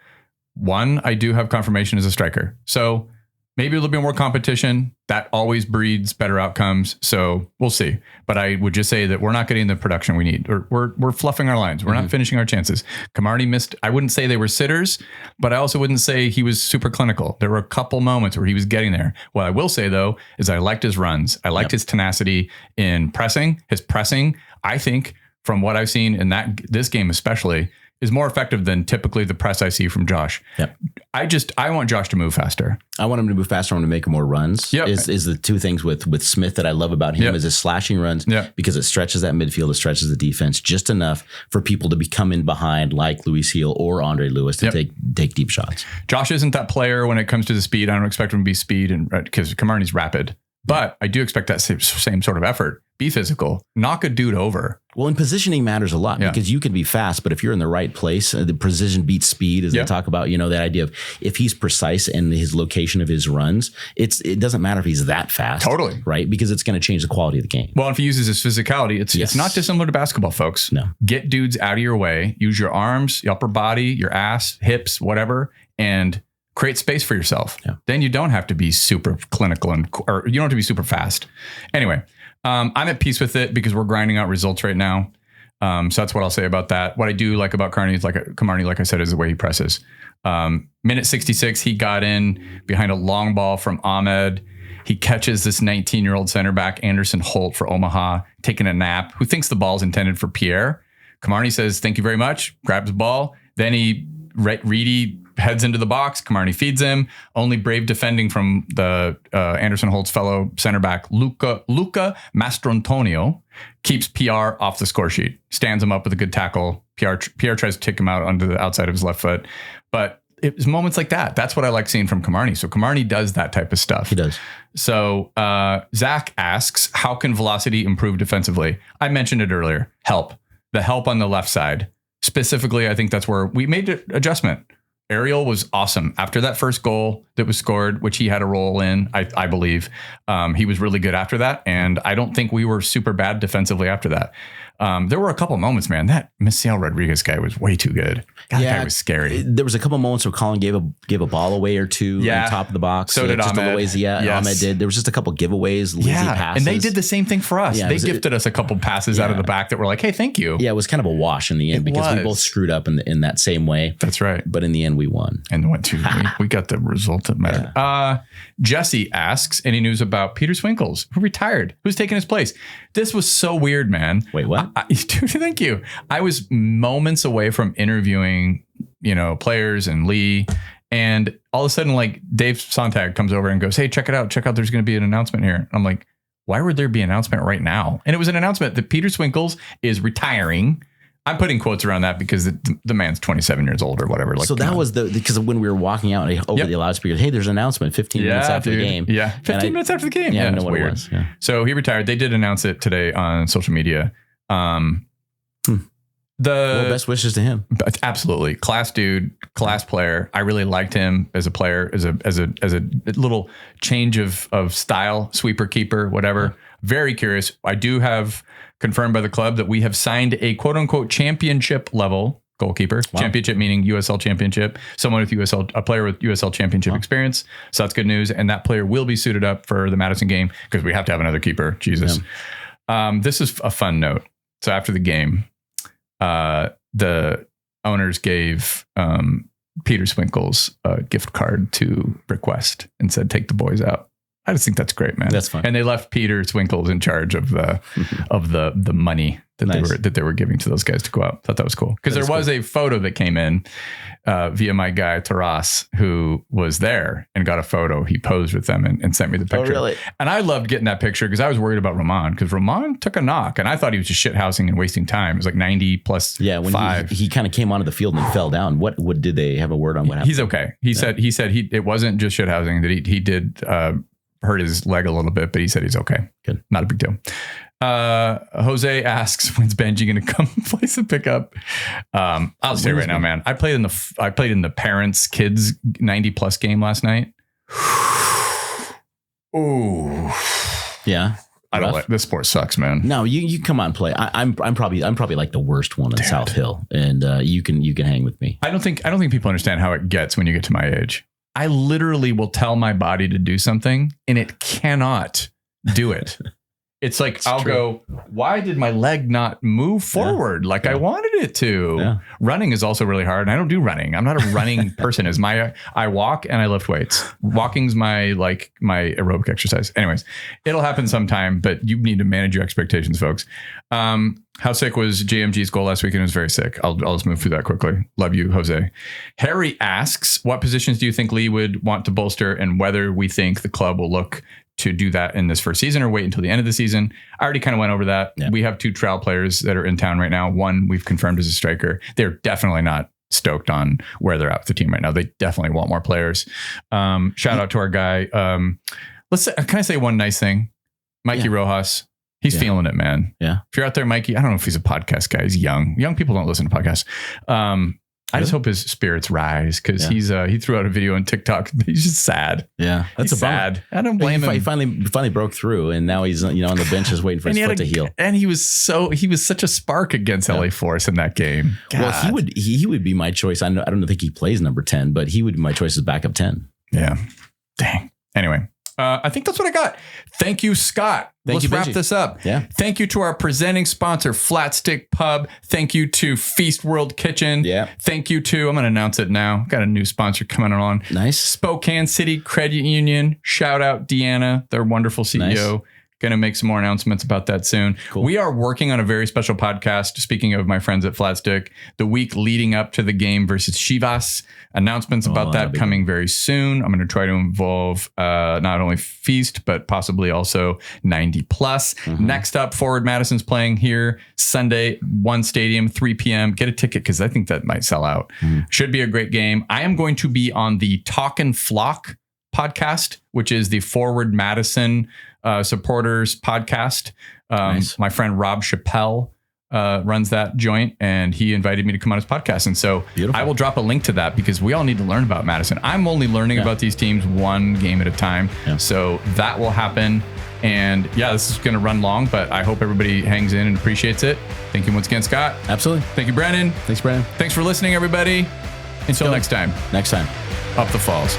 One, I do have confirmation as a striker. So maybe a little bit more competition. That always breeds better outcomes. So we'll see. But I would just say that we're not getting the production we need. We're fluffing our lines. We're not finishing our chances. Camardi missed. I wouldn't say they were sitters, but I also wouldn't say he was super clinical. There were a couple moments where he was getting there. What I will say, though, is I liked his runs. I liked his tenacity in pressing. His pressing, I think, from what I've seen in this game especially, is more effective than typically the press I see from Josh. Yep. I want Josh to move faster. I want him to move faster. I want him to make more runs. Yep. Is the two things with Smith that I love about him is his slashing runs because it stretches that midfield, it stretches the defense just enough for people to be coming behind like Luis Heel or Andre Lewis to take deep shots. Josh isn't that player when it comes to the speed. I don't expect him to be speed because Camardi's rapid. But I do expect that same sort of effort. Be physical. Knock a dude over. Well, and positioning matters a lot because you can be fast, but if you're in the right place, the precision beats speed, as they talk about, that idea of if he's precise in his location of his runs, it doesn't matter if he's that fast. Totally. Right? Because it's going to change the quality of the game. Well, if he uses his physicality, it's not dissimilar to basketball, folks. No. Get dudes out of your way. Use your arms, your upper body, your ass, hips, whatever, and create space for yourself. Yeah. Then you don't have to be super clinical or you don't have to be super fast. Anyway, I'm at peace with it because we're grinding out results right now. So that's what I'll say about that. What I do like about Camardi, like I said, is the way he presses. Minute 66, he got in behind a long ball from Ahmed. He catches this 19-year-old center back, Anderson Holt for Omaha, taking a nap, who thinks the ball's intended for Pierre. Camardi says, thank you very much, grabs the ball. Then Reedy heads into the box. Camardi feeds him. Only brave defending from the Anderson Holt's fellow center back, Luca Mastrantonio, keeps PR off the score sheet. Stands him up with a good tackle. PR tries to kick him out onto the outside of his left foot. But it was moments like that. That's what I like seeing from Camardi. So Camardi does that type of stuff. He does. So Zach asks, how can Velocity improve defensively? I mentioned it earlier. Help. The help on the left side. Specifically, I think that's where we made an adjustment. Ariel was awesome. After that first goal that was scored, which he had a role in, I believe, he was really good after that. And I don't think we were super bad defensively after that. There were a couple moments, man. That Misael Rodriguez guy was way too good. God, that guy was scary. There was a couple moments where Colin gave a ball away or two on top of the box. So did Ahmed. Ahmed did. There was just a couple giveaways, lazy passes. And they did the same thing for us. They gifted us a couple passes out of the back that were like, hey, thank you. Yeah, it was kind of a wash in the end because we both screwed up in that same way. That's right. But in the end, we won. And went to we got the result that mattered. Yeah. Jesse asks, any news about Peter Swinkles, who retired? Who's taking his place? This was so weird, man. Wait, what? Dude, thank you. I was moments away from interviewing, players and Lee. And all of a sudden, like Dave Sontag comes over and goes, hey, check it out. There's going to be an announcement here. I'm like, why would there be an announcement right now? And it was an announcement that Peter Swinkles is retiring. I'm putting quotes around that because the man's 27 years old or whatever. Like, so that was because when we were walking out over the loudspeaker, hey, there's an announcement 15 minutes after the game. Yeah, 15 minutes after the game. Yeah, I know what weird. It was. Yeah. So he retired. They did announce it today on social media. Best wishes to him. Absolutely. Class dude, class player. I really liked him as a player, as a little change of style, sweeper, keeper, whatever. Very curious. I do have confirmed by the club that we have signed a quote unquote championship level goalkeeper. Wow. Championship meaning USL championship. Someone with a player with USL championship experience. So that's good news. And that player will be suited up for the Madison game because we have to have another keeper. Jesus. Yeah. This is a fun note. So after the game, the owners gave Peter Swinkles a gift card to Request and said, take the boys out. I just think that's great, man. That's fun. And they left Peter Swinkles in charge of the money that they were giving to those guys to go out. Thought that was cool. Because there was a photo that came in via my guy Taras, who was there and got a photo. He posed with them and sent me the picture. Oh, really? And I loved getting that picture because I was worried about Roman because Roman took a knock and I thought he was just shithousing and wasting time. It was like 90 plus. Yeah, when 5. he kind of came onto the field and fell down. What did they have a word on what happened? He's okay. He said it wasn't just shithousing, that he did hurt his leg a little bit, but he said he's okay. Good. Not a big deal. Jose asks, when's Benji going to come place a pickup? I'll say right now, man, I played in the parents kids 90 plus game last night. Oh yeah. I don't like this sport sucks, man. No, you come on, play. I'm probably like the worst one in South Hill, and you can hang with me. I don't think people understand how it gets when you get to my age. I literally will tell my body to do something and it cannot do it. It's like, I'll go, why did my leg not move forward like I wanted it to? Yeah. Running is also really hard. And I don't do running. I'm not a running person. I walk and I lift weights. Walking's my aerobic exercise. Anyways, it'll happen sometime, but you need to manage your expectations, folks. How sick was JMG's goal last weekend? It was very sick. I'll just move through that quickly. Love you, Jose. Harry asks, what positions do you think Lee would want to bolster and whether we think the club will look to do that in this first season or wait until the end of the season? I already kind of went over that. Yeah. We have 2 trial players that are in town right now. One we've confirmed as a striker. They're definitely not stoked on where they're at with the team right now. They definitely want more players. Shout out to our guy. Can I say one nice thing? Mikey Rojas. He's feeling it, man. Yeah. If you're out there, Mikey, I don't know if he's a podcast guy. He's young. Young people don't listen to podcasts. I just hope his spirits rise because he threw out a video on TikTok. He's just sad. Yeah, that's sad. I don't blame him. He finally broke through, and now he's on the bench just waiting for his foot to heal. And he was such a spark against LA Force in that game. God. Well, he would be my choice. I don't think he plays number 10, but he would be my choice as backup 10. Yeah. Dang. Anyway. I think that's what I got. Thank you, Scott. Let's wrap this up. Yeah. Thank you to our presenting sponsor, Flat Stick Pub. Thank you to Feast World Kitchen. Yeah. Thank you to, I'm going to announce it now. Got a new sponsor coming on. Nice. Spokane City Credit Union. Shout out Deanna, their wonderful CEO. Nice. Going to make some more announcements about that soon. Cool. We are working on a very special podcast. Speaking of my friends at Flatstick, the week leading up to the game versus Chivas. Announcements about that coming very soon. I'm going to try to involve not only Feast, but possibly also 90 plus. Mm-hmm. Next up, Forward Madison's playing here Sunday, One Stadium, 3 p.m. Get a ticket because I think that might sell out. Mm-hmm. Should be a great game. I am going to be on the Talkin' Flock podcast, which is the Forward Madison supporters podcast. Nice. My friend Rob Chappelle runs that joint, and he invited me to come on his podcast. And so I will drop a link to that because we all need to learn about Madison. I'm only learning about these teams one game at a time. Yeah. So that will happen. And this is going to run long, but I hope everybody hangs in and appreciates it. Thank you once again, Scott. Absolutely. Thank you, Brandon. Thanks, Brandon. Thanks for listening, everybody. Until next time. Next time. Up the Falls.